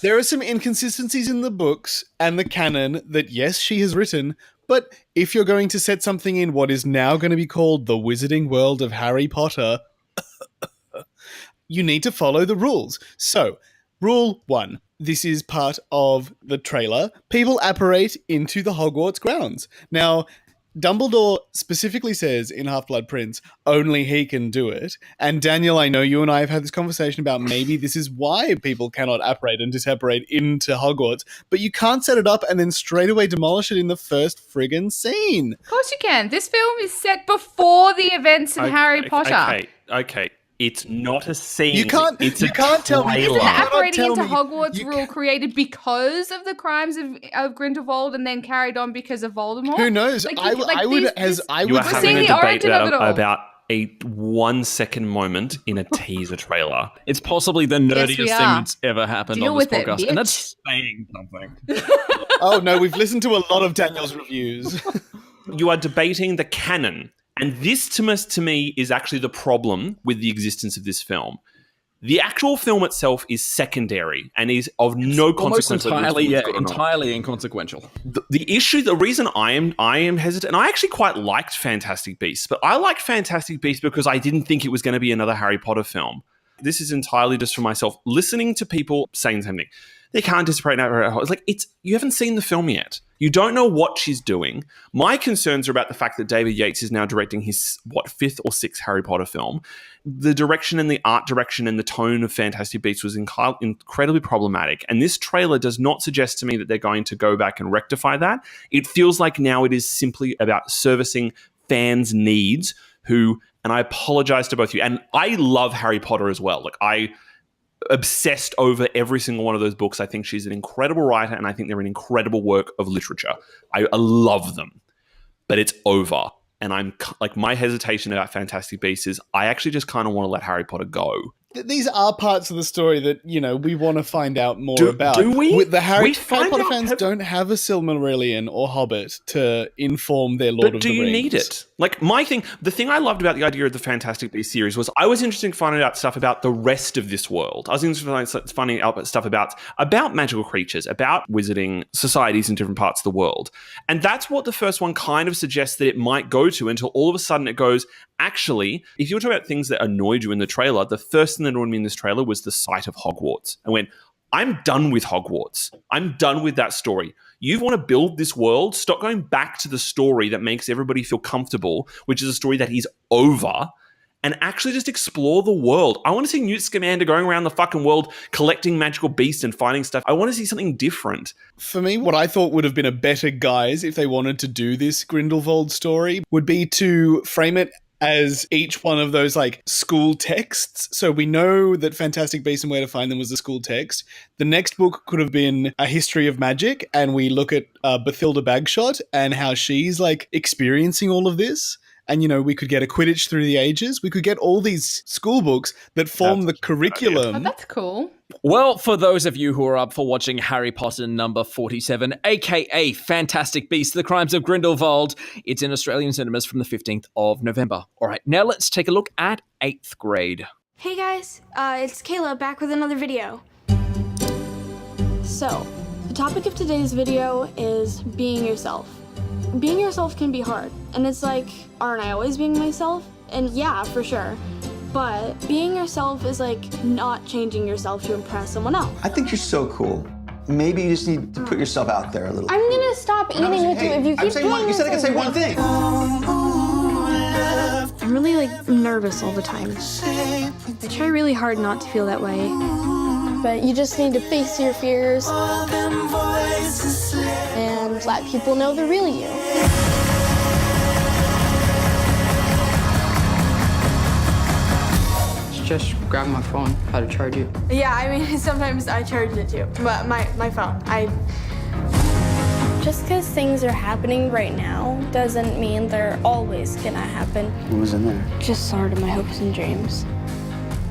There are some inconsistencies in the books and the canon that, yes, she has written, but if you're going to set something in what is now going to be called the Wizarding World of Harry Potter, you need to follow the rules. So, rule 1. This is part of the trailer. People apparate into the Hogwarts grounds. Now, Dumbledore specifically says in Half-Blood Prince, only he can do it. And Daniel, I know you and I have had this conversation about maybe this is why people cannot apparate and disapparate into Hogwarts, but you can't set it up and then straight away demolish it in the first friggin' scene. Of course you can. This film is set before the events in Harry Potter. Okay. It's not a scene. You can't tell me. Isn't the apparating into me- Hogwarts rule created because of the crimes of Grindelwald and then carried on because of Voldemort? Who knows? You are having a debate about a 1 second moment in a teaser trailer. It's possibly the nerdiest thing that's ever happened Deal on this with it, podcast. And bitch. that's saying something. Oh, no, we've listened to a lot of Daniel's reviews. You are debating the canon. And this, to me, is actually the problem with the existence of this film. The actual film itself is secondary and is of no consequence. Entirely inconsequential. The issue, the reason I am hesitant, and I actually quite liked Fantastic Beasts, but I liked Fantastic Beasts because I didn't think it was going to be another Harry Potter film. This is entirely just for myself. Listening to people saying something, they can't disapparate. It's like you haven't seen the film yet. You don't know what she's doing. My concerns are about the fact that David Yates is now directing his, 5th or 6th Harry Potter film. The direction and the art direction and the tone of Fantastic Beasts was incredibly problematic. And this trailer does not suggest to me that they're going to go back and rectify that. It feels like now it is simply about servicing fans' needs and I apologize to both of you. And I love Harry Potter as well. obsessed over every single one of those books. I think she's an incredible writer, and I think they're an incredible work of literature. I love them, but it's over. And I'm like, my hesitation about Fantastic Beasts is I actually just kind of want to let Harry Potter go. These are parts of the story that, you know, we want to find out more about. Do we? With the Harry Potter fans don't have a Silmarillion or Hobbit to inform their Lord of the Rings. But do you need it? Like, the thing I loved about the idea of the Fantastic Beasts series was I was interested in finding out stuff about the rest of this world. I was interested in finding out stuff about magical creatures, about wizarding societies in different parts of the world. And that's what the first one kind of suggests that it might go to, until all of a sudden it goes, actually, if you were talking about things that annoyed you in the trailer, the first thing that annoyed me in this trailer was the sight of Hogwarts. I went, I'm done with Hogwarts. I'm done with that story. You want to build this world? Stop going back to the story that makes everybody feel comfortable, which is a story that is over, and actually just explore the world. I want to see Newt Scamander going around the fucking world collecting magical beasts and finding stuff. I want to see something different. For me, what I thought would have been a better guise if they wanted to do this Grindelwald story would be to frame it as each one of those like school texts. So we know that Fantastic Beasts and Where to Find Them was a school text. The next book could have been A History of Magic, and we look at Bathilda Bagshot and how she's like experiencing all of this. And, you know, we could get a Quidditch Through the Ages. We could get all these school books that form the curriculum. Oh, that's cool. Well, for those of you who are up for watching Harry Potter number 47, aka Fantastic Beasts, The Crimes of Grindelwald, it's in Australian cinemas from the 15th of November. All right, now let's take a look at 8th grade. Hey guys, it's Kayla back with another video. So, the topic of today's video is being yourself. Being yourself can be hard, and it's like, aren't I always being myself? And yeah, for sure. But being yourself is like not changing yourself to impress someone else. I think you're so cool. Maybe you just need to put yourself out there a little. I'm gonna stop eating with you if you keep doing you said I could say one thing. I'm really like nervous all the time. I try really hard not to feel that way. But you just need to face your fears and let people know the real you. Just grab my phone. How to charge it? Yeah, I mean, sometimes I charge it too. But my phone, Just because things are happening right now doesn't mean they're always gonna happen. What was in there? Just sort of my hopes and dreams.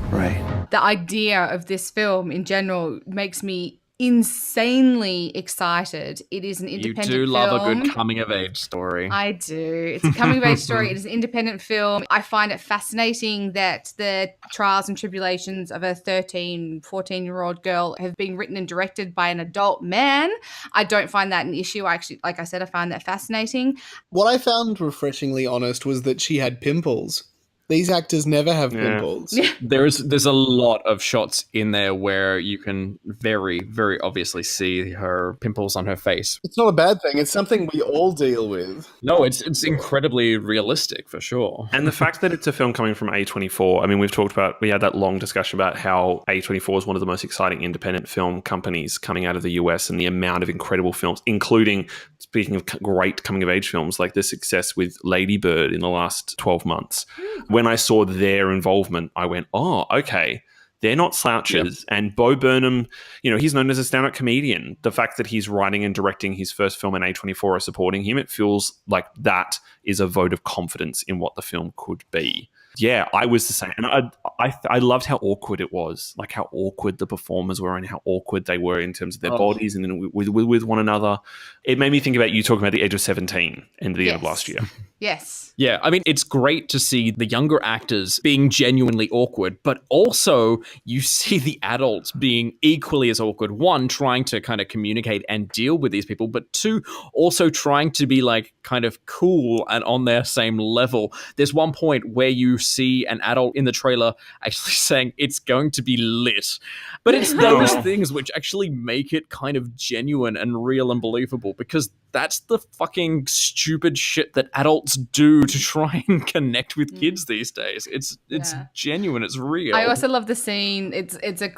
Right. The idea of this film in general makes me insanely excited. It is an independent film. You do love a good coming-of-age story. I do. It's a coming-of-age story. It is an independent film. I find it fascinating that the trials and tribulations of a 13, 14-year-old girl have been written and directed by an adult man. I don't find that an issue. I actually, like I said, I find that fascinating. What I found refreshingly honest was that she had pimples. These actors never have pimples. Yeah. There's a lot of shots in there where you can very, very obviously see her pimples on her face. It's not a bad thing. It's something we all deal with. No, it's incredibly realistic for sure. And the fact that it's a film coming from A24, I mean, we had that long discussion about how A24 is one of the most exciting independent film companies coming out of the US, and the amount of incredible films, including, speaking of great coming of age films, like the success with Lady Bird in the last 12 months. When I saw their involvement, I went, oh, okay, they're not slouches. Yep. And Bo Burnham, he's known as a stand-up comedian. The fact that he's writing and directing his first film and A24 are supporting him, it feels like that is a vote of confidence in what the film could be. Yeah, I was the same. And I loved how awkward it was, like how awkward the performers were and how awkward they were in terms of their bodies and then with one another. It made me think about you talking about The Age of 17 and the end of last year. Yes. Yeah, I mean, it's great to see the younger actors being genuinely awkward, but also you see the adults being equally as awkward. One, trying to kind of communicate and deal with these people, but two, also trying to be like kind of cool and on their same level. There's one point where you see an adult in the trailer actually saying it's going to be lit, but it's those things which actually make it kind of genuine and real and believable, because that's the fucking stupid shit that adults do to try and connect with kids these days. It's genuine. It's real. I also love the scene. It's a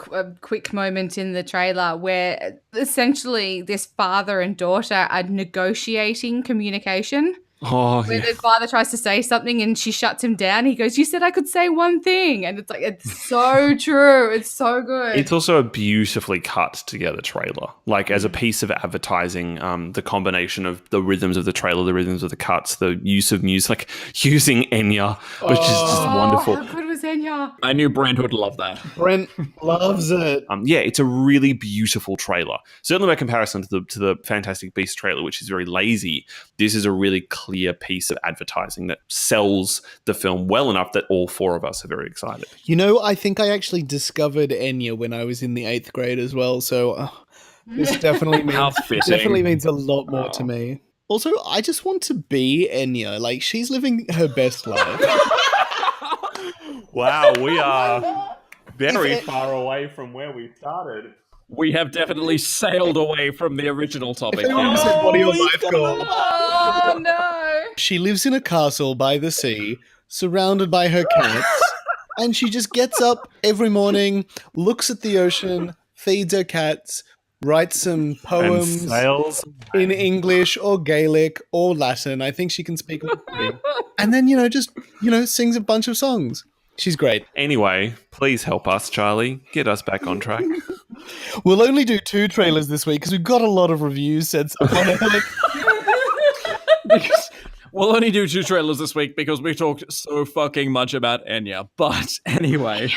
quick moment in the trailer where essentially this father and daughter are negotiating communication. Oh, Where yeah. the father tries to say something and she shuts him down. He goes, "You said I could say one thing," and it's so true. It's so good. It's also a beautifully cut together trailer. Like as a piece of advertising, the combination of the rhythms of the trailer, the rhythms of the cuts, the use of music, like using Enya, which is just wonderful. How good was Enya? I knew Brent would love that. Brent loves it. Yeah, it's a really beautiful trailer. Certainly by comparison to the Fantastic Beasts trailer, which is very lazy, this is a really clear piece of advertising that sells the film well enough that all four of us are very excited. You know, I think I actually discovered Enya when I was in the 8th grade as well, so this definitely means a lot more to me. Also, I just want to be Enya. Like, she's living her best life. Wow, we are very far away from where we started. We have definitely sailed away from the original topic. If anyone said, what are your life goals? Oh no! She lives in a castle by the sea, surrounded by her cats, and she just gets up every morning, looks at the ocean, feeds her cats, writes some poems in English or Gaelic or Latin. I think she can speak all three. And then, sings a bunch of songs. She's great. Anyway, please help us, Charlie. Get us back on track. We'll only do 2 trailers this week because we've got a lot of reviews sets up on it. We'll only do 2 trailers this week because we talked so fucking much about Enya. But anyway,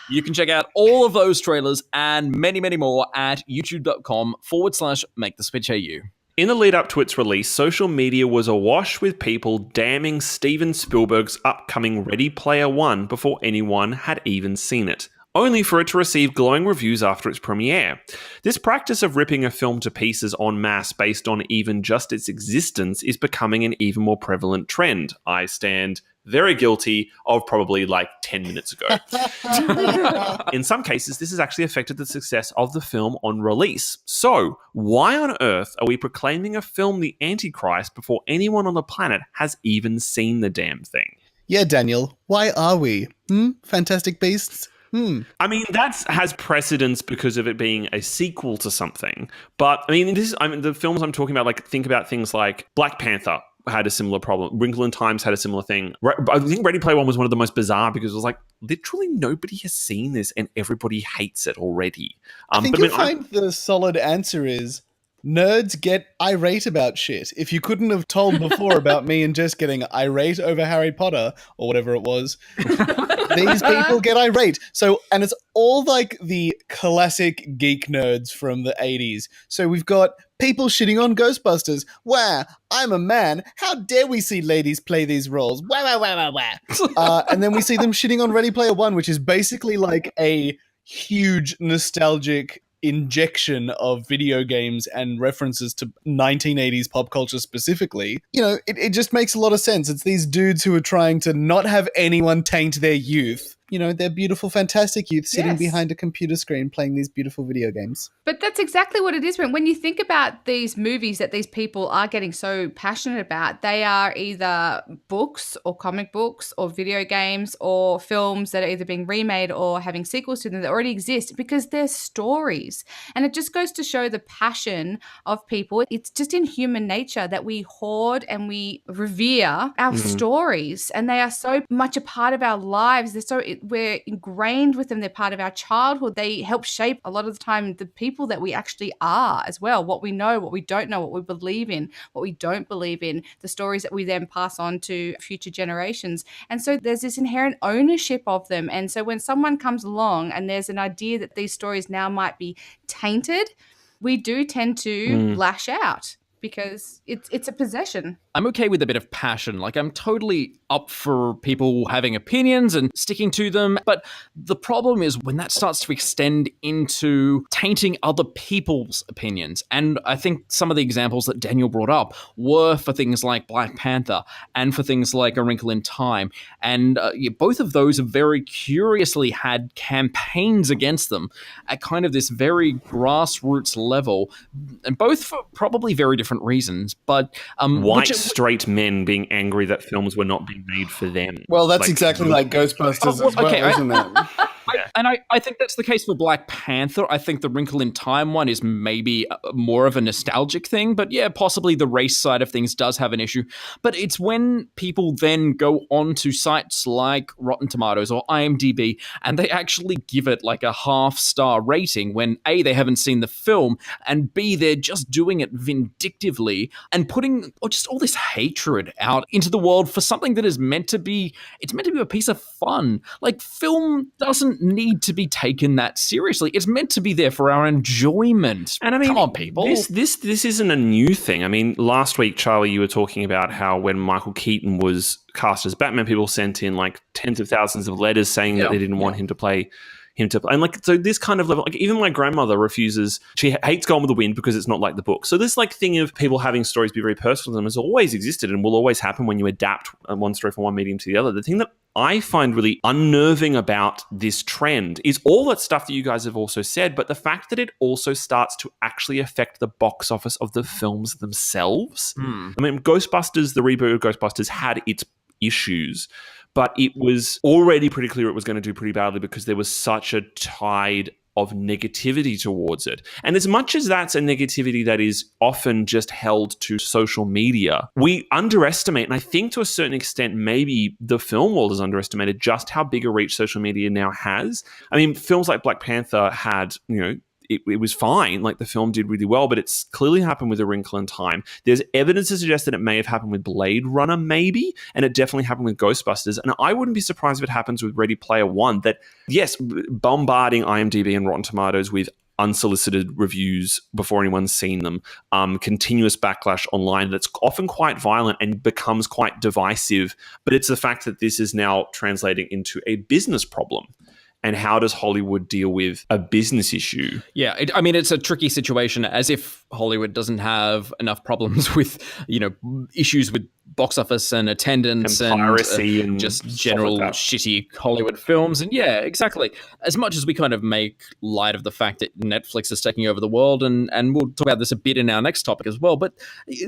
you can check out all of those trailers and many, many more at youtube.com/MakeTheSwitchAU. In the lead up to its release, social media was awash with people damning Steven Spielberg's upcoming Ready Player One before anyone had even seen it, only for it to receive glowing reviews after its premiere. This practice of ripping a film to pieces en masse based on even just its existence is becoming an even more prevalent trend. I stand very guilty of probably like 10 minutes ago. In some cases, this has actually affected the success of the film on release. So, why on earth are we proclaiming a film the Antichrist before anyone on the planet has even seen the damn thing? Yeah, Daniel, why are we? Fantastic Beasts? I mean, that has precedence because of it being a sequel to something. But, the films I'm talking about, like, think about things like Black Panther had a similar problem. Wrinkle in Times had a similar thing. I think Ready Player One was one of the most bizarre because it was like, literally nobody has seen this and everybody hates it already. I think you'll find the solid answer is nerds get irate about shit. If you couldn't have told before about me and Jess getting irate over Harry Potter or whatever it was, these people get irate. So, and it's all like the classic geek nerds from the 80s. So we've got people shitting on Ghostbusters. Wow, I'm a man. How dare we see ladies play these roles? Wow. And then we see them shitting on Ready Player One, which is basically like a huge nostalgic injection of video games and references to 1980s pop culture specifically. It just makes a lot of sense. It's these dudes who are trying to not have anyone taint their youth. They're beautiful, fantastic youth sitting behind a computer screen playing these beautiful video games. But that's exactly what it is. When you think about these movies that these people are getting so passionate about, they are either books or comic books or video games or films that are either being remade or having sequels to them that already exist because they're stories. And it just goes to show the passion of people. It's just in human nature that we hoard and we revere our stories, and they are so much a part of our lives. We're ingrained with them. They're part of our childhood. They help shape a lot of the time the people that we actually are as well. What we know, what we don't know, what we believe in, what we don't believe in, the stories that we then pass on to future generations. And so there's this inherent ownership of them. And so when someone comes along and there's an idea that these stories now might be tainted, we do tend to lash out because it's a possession. I'm okay with a bit of passion. Like, I'm totally up for people having opinions and sticking to them. But the problem is when that starts to extend into tainting other people's opinions. And I think some of the examples that Daniel brought up were for things like Black Panther and for things like A Wrinkle in Time. And both of those have very curiously had campaigns against them at kind of this very grassroots level. And both for probably very different reasons. But straight men being angry that films were not being made for them. Well, that's exactly like Ghostbusters as well, isn't it? And I think that's the case for Black Panther. I think the Wrinkle in Time one is maybe more of a nostalgic thing, but yeah, possibly the race side of things does have an issue. But it's when people then go on to sites like Rotten Tomatoes or IMDb and they actually give it like a 5-star rating when A, they haven't seen the film, and B, they're just doing it vindictively and putting just all this hatred out into the world for something that is meant to be a piece of fun. Like, film doesn't need to be taken that seriously. It's meant to be there for our enjoyment. And I mean, come on, people. This isn't a new thing. I mean, last week, Charlie, you were talking about how when Michael Keaton was cast as Batman, people sent in like tens of thousands of letters saying that they didn't want him to play. And like, so this kind of level, like even my grandmother refuses, she hates Gone with the Wind because it's not like the book. So this like thing of people having stories be very personal to them has always existed and will always happen when you adapt one story from one medium to the other. The thing that I find really unnerving about this trend is all that stuff that you guys have also said, but the fact that it also starts to actually affect the box office of the films themselves. I mean, Ghostbusters, the reboot of Ghostbusters had its issues, but it was already pretty clear it was going to do pretty badly because there was such a tide of negativity towards it. And as much as that's a negativity that is often just held to social media, we underestimate, and I think to a certain extent, maybe the film world has underestimated just how big a reach social media now has. I mean, films like Black Panther had, it was fine. Like, the film did really well, but it's clearly happened with A Wrinkle in Time. There's evidence to suggest that it may have happened with Blade Runner, maybe, and it definitely happened with Ghostbusters. And I wouldn't be surprised if it happens with Ready Player One, that, yes, bombarding IMDb and Rotten Tomatoes with unsolicited reviews before anyone's seen them, continuous backlash online that's often quite violent and becomes quite divisive. But it's the fact that this is now translating into a business problem. And how does Hollywood deal with a business issue? Yeah, it's a tricky situation, as if Hollywood doesn't have enough problems with, issues with box office and attendance and piracy and just general like shitty Hollywood films. And yeah, exactly. As much as we kind of make light of the fact that Netflix is taking over the world, and we'll talk about this a bit in our next topic as well, but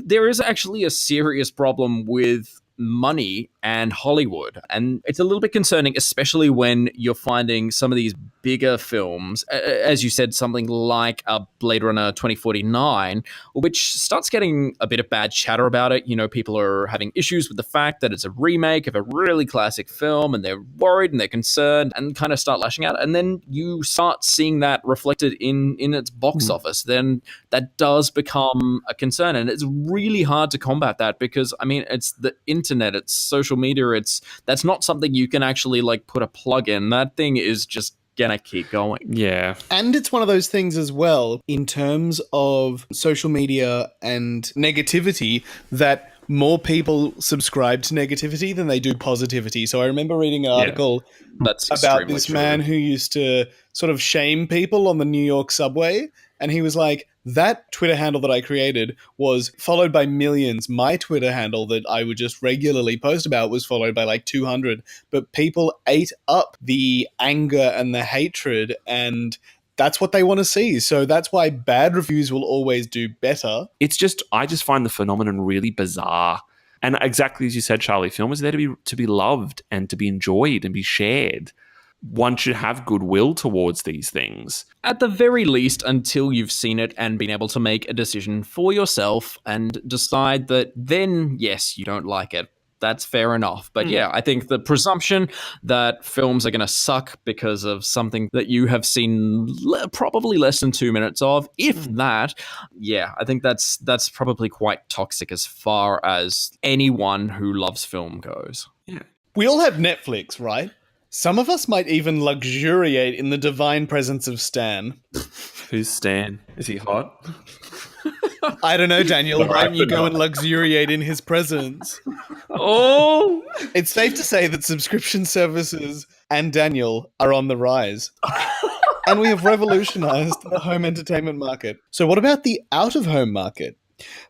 there is actually a serious problem with money and Hollywood. And it's a little bit concerning, especially when you're finding some of these bigger films, as you said, something like Blade Runner 2049, which starts getting a bit of bad chatter about it. People are having issues with the fact that it's a remake of a really classic film, and they're worried and they're concerned and kind of start lashing out. And then you start seeing that reflected in its box office. Then that does become a concern. And it's really hard to combat that because, it's the internet, it's social media, that's not something you can actually like put a plug in. That thing is just gonna keep going. Yeah. And it's one of those things as well, in terms of social media and negativity, that more people subscribe to negativity than they do positivity. So I remember reading an article about this man who used to sort of shame people on the New York subway. And he was like, that Twitter handle that I created was followed by millions. My Twitter handle that I would just regularly post about was followed by like 200. But people ate up the anger and the hatred, and that's what they want to see. So that's why bad reviews will always do better. I just find the phenomenon really bizarre. And exactly as you said, Charlie, film is there to be loved and to be enjoyed and be shared. One should have goodwill towards these things. At the very least, until you've seen it and been able to make a decision for yourself and decide that then, yes, you don't like it. That's fair enough. But yeah, I think the presumption that films are going to suck because of something that you have seen probably less than 2 minutes of, if that, yeah, I think that's probably quite toxic as far as anyone who loves film goes. Yeah. We all have Netflix, right? Some of us might even luxuriate in the divine presence of Stan. Who's Stan? Is he hot? I don't know, Daniel. Why don't you go and luxuriate in his presence? Oh! It's safe to say that subscription services and Daniel are on the rise. And we have revolutionized the home entertainment market. So what about the out-of-home market?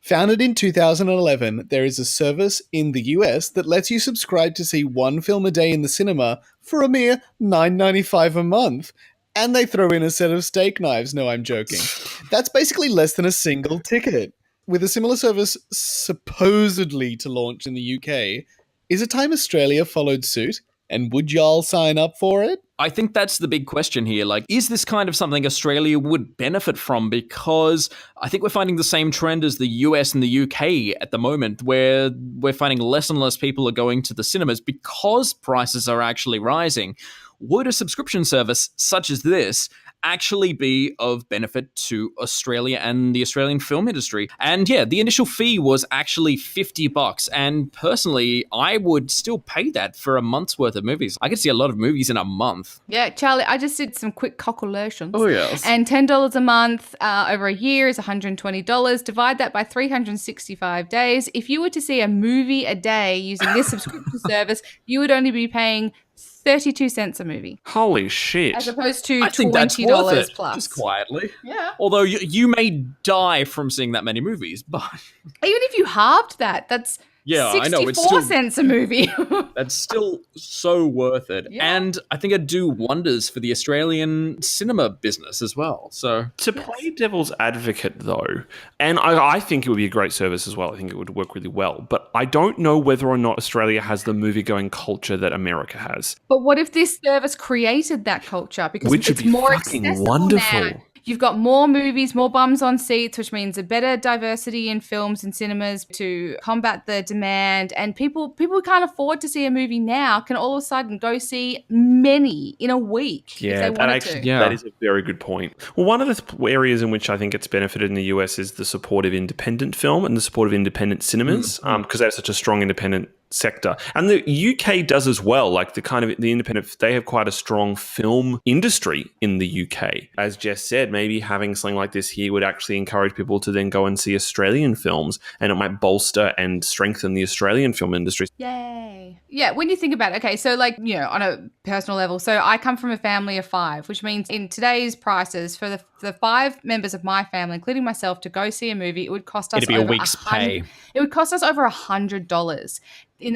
Founded in 2011, there is a service in the US that lets you subscribe to see one film a day in the cinema for a mere $9.95 a month. And they throw in a set of steak knives. No, I'm joking. That's basically less than a single ticket. With a similar service supposedly to launch in the UK, is it time Australia followed suit? And would y'all sign up for it? I think that's the big question here. Like, is this kind of something Australia would benefit from? Because I think we're finding the same trend as the US and the UK at the moment, where we're finding less and less people are going to the cinemas because prices are actually rising. Would a subscription service such as this actually be of benefit to Australia and the Australian film industry? And yeah, the initial fee was actually $50. And personally, I would still pay that for a month's worth of movies. I could see a lot of movies in a month. Yeah, Charlie, I just did some quick calculations. Oh, yes. And $10 a month over a year is $120. Divide that by 365 days. If you were to see a movie a day using this subscription service, you would only be paying 32 cents a movie. Holy shit. As opposed to I think that's worth $20 it, plus. just quietly. Yeah. Although you may die from seeing that many movies, but Even if you halved that, that's yeah, 64 I know, it's still, cents a movie. that's still so worth it. Yeah. And I think it'd do wonders for the Australian cinema business as well. So to play devil's advocate, though, and I think it would be a great service as well. I think it would work really well. But I don't know whether or not Australia has the movie-going culture that America has. But what if this service created that culture? Because Which would it's be more fucking accessible wonderful. now. You've got more movies, more bums on seats, which means a better diversity in films and cinemas to combat the demand. And people who can't afford to see a movie now can all of a sudden go see many in a week if they wanted to. That is a very good point. Well, one of the areas in which I think it's benefited in the US is the support of independent film and the support of independent cinemas, because they have such a strong independent sector. And the UK does as well. Like the independent, they have quite a strong film industry in the UK. As Jess said, maybe having something like this here would actually encourage people to then go and see Australian films, and it might bolster and strengthen the Australian film industry. Yay. Yeah, when you think about it, okay, so like, you know, on a personal level, so I come from a family of 5, which means in today's prices for the 5 members of my family, including myself, to go see a movie, it would cost us it'd be a week's pay. It would cost us over $100.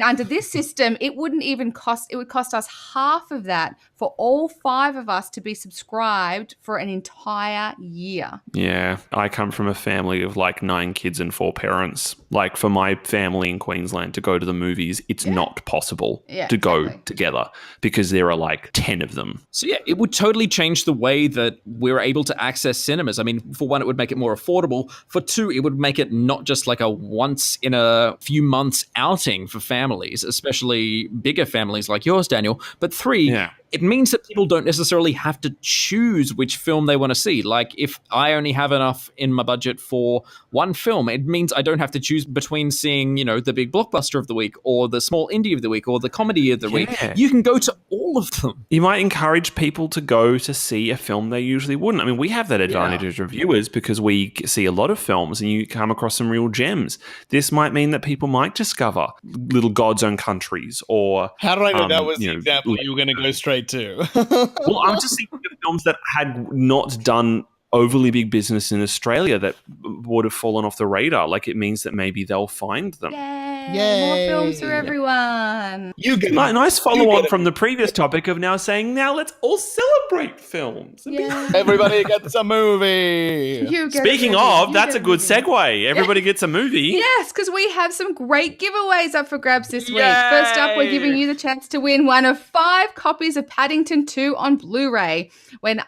Under this system, it would cost us half of that for all 5 of us to be subscribed for an entire year. Yeah, I come from a family of like 9 kids and 4 parents. Like for my family in Queensland to go to the movies, it's not possible to go together because there are like 10 of them. So yeah, it would totally change the way that we're able to access cinemas. I mean, for one, it would make it more affordable. For 2, it would make it not just like a once in a few months outing for families, especially bigger families like yours, Daniel. But 3, it means that people don't necessarily have to choose which film they want to see. Like if I only have enough in my budget for one film, it means I don't have to choose between seeing, you know, the big blockbuster of the week or the small indie of the week or the comedy of the week. You can go to all of them. You might encourage people to go to see a film they usually wouldn't. I mean, we have that advantage as reviewers because we see a lot of films and you come across some real gems. This might mean that people might discover little God's Own Countries or... How do I know that was the example you were going to go straight to? Well, I'm just thinking of films that had not done overly big business in Australia that would have fallen off the radar. Like it means that maybe they'll find them. Yay. More films for everyone. You get nice follow on from the previous topic of now saying, now let's all celebrate films. Everybody gets a movie. Speaking of, that's a good segue. Everybody gets a movie. Yes, because we have some great giveaways up for grabs this week. First up, we're giving you the chance to win one of 5 copies of Paddington 2 on Blu-ray. When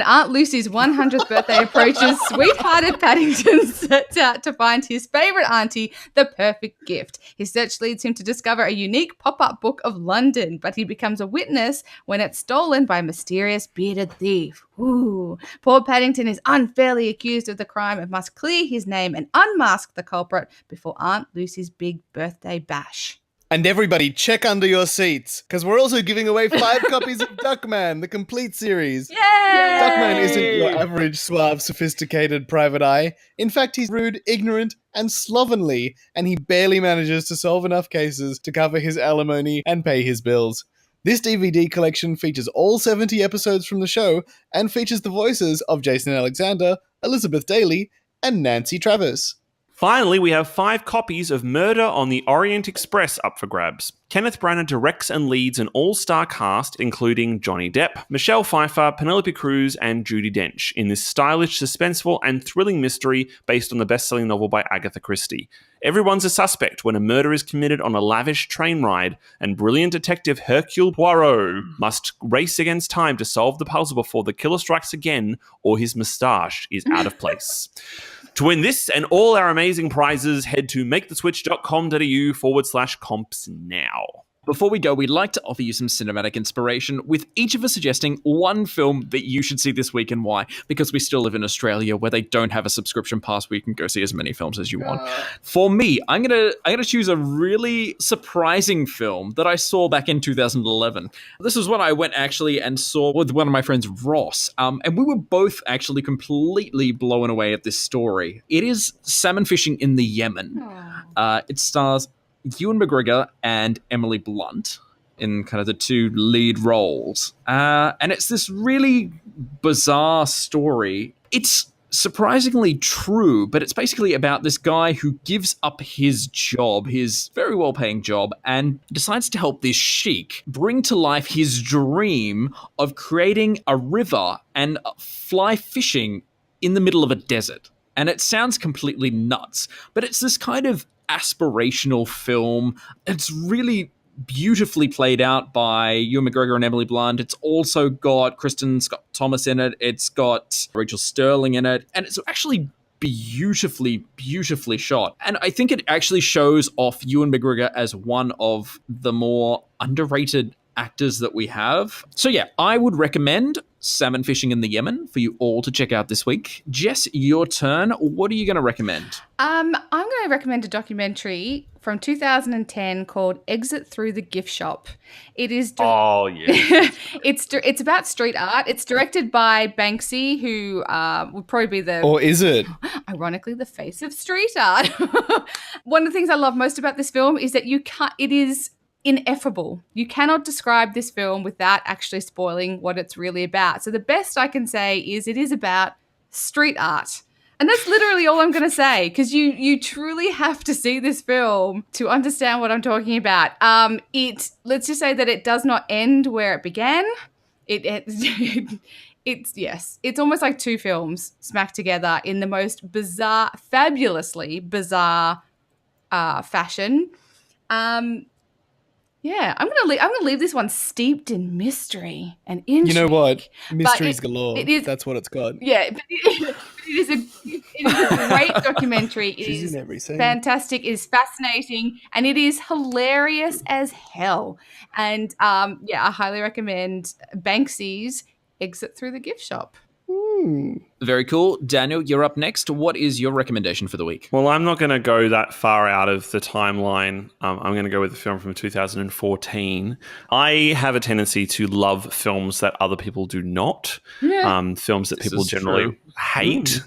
Aunt Lucy's 100th birthday approaches, sweethearted Paddington sets out to find his favourite auntie the perfect gift. His search leads him to discover a unique pop-up book of London, but he becomes a witness when it's stolen by a mysterious bearded thief. Ooh. Poor Paddington is unfairly accused of the crime and must clear his name and unmask the culprit before Aunt Lucy's big birthday bash. And everybody, check under your seats, because we're also giving away 5 copies of Duckman, the complete series. Yay! Duckman isn't your average suave, sophisticated private eye. In fact, he's rude, ignorant, and slovenly, and he barely manages to solve enough cases to cover his alimony and pay his bills. This DVD collection features all 70 episodes from the show and features the voices of Jason Alexander, Elizabeth Daly, and Nancy Travis. Finally, we have 5 copies of Murder on the Orient Express up for grabs. Kenneth Branagh directs and leads an all-star cast, including Johnny Depp, Michelle Pfeiffer, Penelope Cruz, and Judi Dench, in this stylish, suspenseful, and thrilling mystery based on the best-selling novel by Agatha Christie. Everyone's a suspect when a murder is committed on a lavish train ride, and brilliant detective Hercule Poirot must race against time to solve the puzzle before the killer strikes again or his moustache is out of place. To win this and all our amazing prizes, head to maketheswitch.com.au/comps now. Before we go, we'd like to offer you some cinematic inspiration, with each of us suggesting one film that you should see this week and why, because we still live in Australia where they don't have a subscription pass where you can go see as many films as you want. For me, I'm gonna choose a really surprising film that I saw back in 2011. This was when I went actually and saw with one of my friends, Ross, and we were both actually completely blown away at this story. It is salmon fishing in the Yemen. It stars Ewan McGregor and Emily Blunt in kind of the 2 lead roles. And it's this really bizarre story. It's surprisingly true, but it's basically about this guy who gives up his job, his very well-paying job, and decides to help this sheik bring to life his dream of creating a river and fly fishing in the middle of a desert. And it sounds completely nuts, but it's this kind of aspirational film. It's really beautifully played out by Ewan McGregor and Emily Blunt. It's also got Kristen Scott Thomas in it. It's got Rachel Sterling in it. And it's actually beautifully shot. And I think it actually shows off Ewan McGregor as one of the more underrated actors that we have. So yeah, I would recommend Salmon Fishing in the Yemen for you all to check out this week. Jess, your turn. What are you going to recommend? I'm going to recommend a documentary from 2010 called Exit Through the Gift Shop. It is it's about street art. It's directed by Banksy, who would probably be the... Or is it? Ironically, the face of street art. One of the things I love most about this film is that it is ineffable. You cannot describe this film without actually spoiling what it's really about. So the best I can say is it is about street art. And that's literally all I'm going to say, because you truly have to see this film to understand what I'm talking about. Let's just say that it does not end where it began. It's almost like 2 films smacked together in the most bizarre, fabulously bizarre fashion. Yeah, I'm gonna leave this one steeped in mystery and intrigue. You know what? Mysteries galore. That's what it's got. Yeah, but it is a great documentary. It She's is in every scene. fantastic. It is fascinating, and it is hilarious as hell. And I highly recommend Banksy's Exit Through the Gift Shop. Very cool. Daniel, you're up next. What is your recommendation for the week? Well, I'm not going to go that far out of the timeline. I'm going to go with a film from 2014. I have a tendency to love films that other people do not. Yeah. Films that people generally hate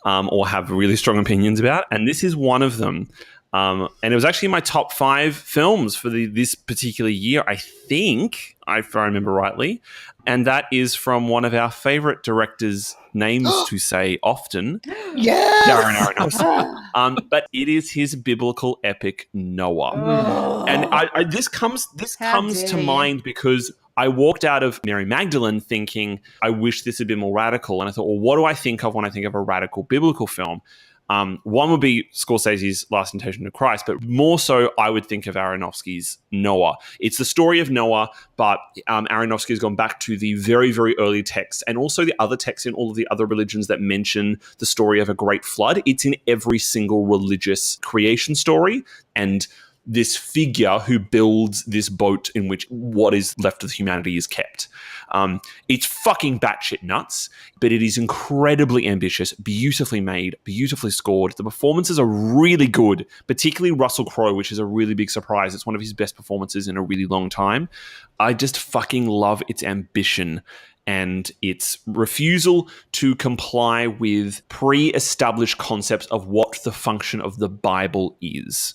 or have really strong opinions about. And this is one of them. And it was actually my top 5 films for this particular year, I think, if I remember rightly. And that is from one of our favorite directors' names to say often, Darren Aronofsky. But it is his biblical epic Noah. And this comes to mind because I walked out of Mary Magdalene thinking, I wish this had been more radical. And I thought, well, what do I think of when I think of a radical biblical film? One would be Scorsese's Last Temptation of Christ, but more so I would think of Aronofsky's Noah. It's the story of Noah, but Aronofsky has gone back to the very, very early texts and also the other texts in all of the other religions that mention the story of a great flood. It's in every single religious creation story, and this figure who builds this boat in which what is left of humanity is kept. It's fucking batshit nuts, but it is incredibly ambitious, beautifully made, beautifully scored. The performances are really good, particularly Russell Crowe, which is a really big surprise. It's one of his best performances in a really long time. I just fucking love its ambition and its refusal to comply with pre-established concepts of what the function of the Bible is.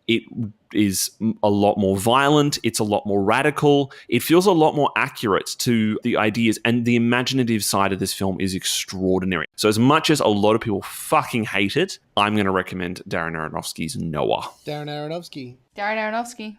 It is a lot more violent. It's a lot more radical. It feels a lot more accurate to the ideas, and the imaginative side of this film is extraordinary. So as much as a lot of people fucking hate it, I'm going to recommend Darren Aronofsky's Noah. Darren Aronofsky. Darren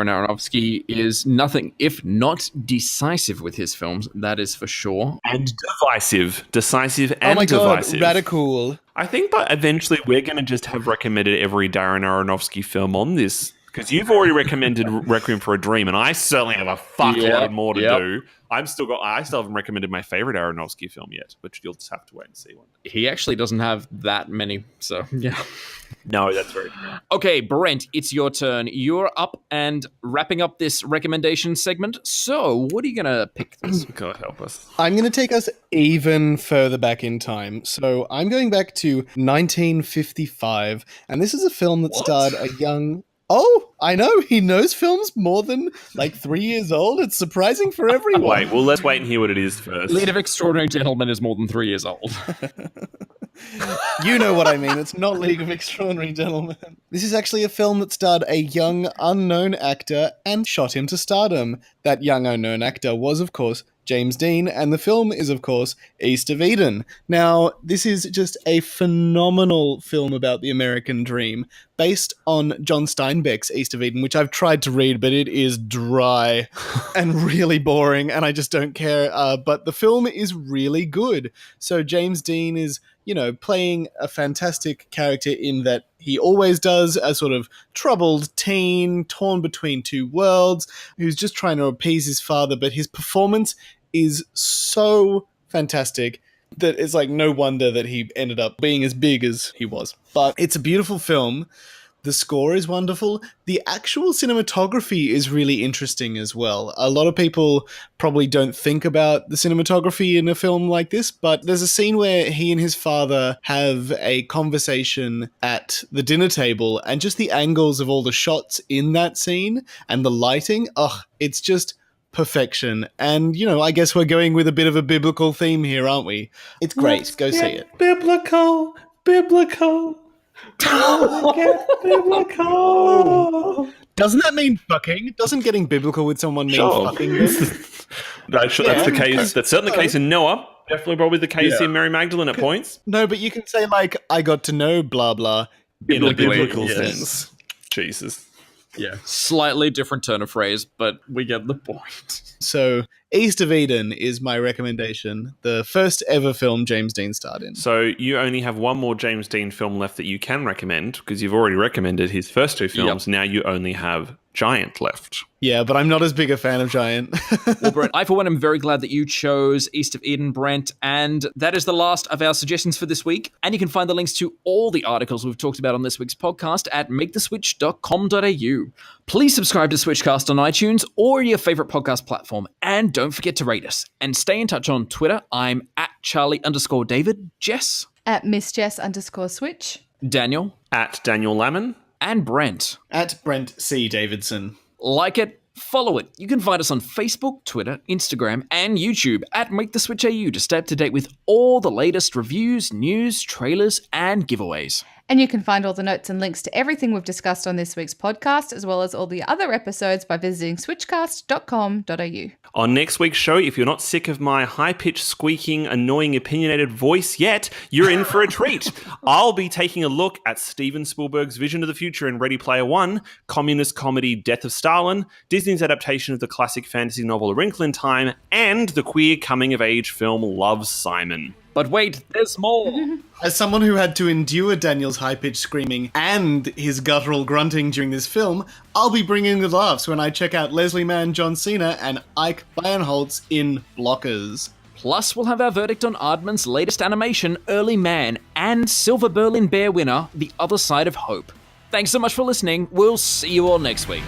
Aronofsky is nothing if not decisive with his films, that is for sure. And divisive. Decisive and oh my divisive. God, radical. I think but eventually we're going to just have recommended every Darren Aronofsky film on this, because you've already recommended Requiem for a Dream, and I certainly have a fuckload more to do. I still haven't recommended my favorite Aronofsky film yet, which you'll just have to wait and see one day. He actually doesn't have that many, so yeah. No, that's very true. Okay, Brent, it's your turn. You're up and wrapping up this recommendation segment. So, what are you going to pick this? God help us. I'm going to take us even further back in time. So I'm going back to 1955, and this is a film that starred a young... Oh, I know, he knows films more than like 3 years old. It's surprising for everyone. Wait, well, let's wait and hear what it is first. Lead of Extraordinary Gentlemen is more than 3 years old. You know what I mean. It's not League of Extraordinary Gentlemen. This is actually a film that starred a young, unknown actor and shot him to stardom. That young, unknown actor was, of course, James Dean, and the film is, of course, East of Eden. Now, this is just a phenomenal film about the American dream, based on John Steinbeck's East of Eden, which I've tried to read, but it is dry and really boring, and I just don't care. But the film is really good. So James Dean is, playing a fantastic character in that he always does, a sort of troubled teen, torn between two worlds, who's just trying to appease his father, but his performance is so fantastic that it's like no wonder that he ended up being as big as he was. But it's a beautiful film. The score is wonderful. The actual cinematography is really interesting as well. A lot of people probably don't think about the cinematography in a film like this, but there's a scene where he and his father have a conversation at the dinner table, and just the angles of all the shots in that scene and the lighting, it's just perfection. And, I guess we're going with a bit of a biblical theme here, aren't we? It's great. Go see it. Biblical. Doesn't that mean fucking? Doesn't getting biblical with someone mean fucking? That's the case. That's certainly the case in Noah. Definitely probably the case in Mary Magdalene at points. No, but you can say like, I got to know blah blah in a biblical sense. Jesus. Yeah. Slightly different turn of phrase, but we get the point. So, East of Eden is my recommendation. The first ever film James Dean starred in. So, you only have one more James Dean film left that you can recommend, because you've already recommended his first two films. Yep. Now you only have Giant left. Yeah, but I'm not as big a fan of Giant. Well, Brent, I for one am very glad that you chose East of Eden, Brent, and that is the last of our suggestions for this week. And you can find the links to all the articles we've talked about on this week's podcast at maketheswitch.com.au. Please subscribe to Switchcast on iTunes or your favorite podcast platform, and don't forget to rate us. And stay in touch on Twitter. I'm at Charlie_David. Jess. At Miss Jess _Switch. Daniel. At Daniel Lamon. And Brent. At Brent C. Davidson. Like it, follow it. You can find us on Facebook, Twitter, Instagram, and YouTube at Make the Switch AU to stay up to date with all the latest reviews, news, trailers, and giveaways. And you can find all the notes and links to everything we've discussed on this week's podcast, as well as all the other episodes by visiting switchcast.com.au. On next week's show, if you're not sick of my high-pitched, squeaking, annoying, opinionated voice yet, you're in for a treat. I'll be taking a look at Steven Spielberg's vision of the future in Ready Player One, communist comedy Death of Stalin, Disney's adaptation of the classic fantasy novel A Wrinkle in Time, and the queer coming-of-age film Love, Simon. But wait, there's more. As someone who had to endure Daniel's high-pitched screaming and his guttural grunting during this film, I'll be bringing the laughs when I check out Leslie Mann, John Cena, and Ike Barinholtz in Blockers. Plus, we'll have our verdict on Aardman's latest animation, Early Man, and Silver Berlin Bear winner, The Other Side of Hope. Thanks so much for listening. We'll see you all next week.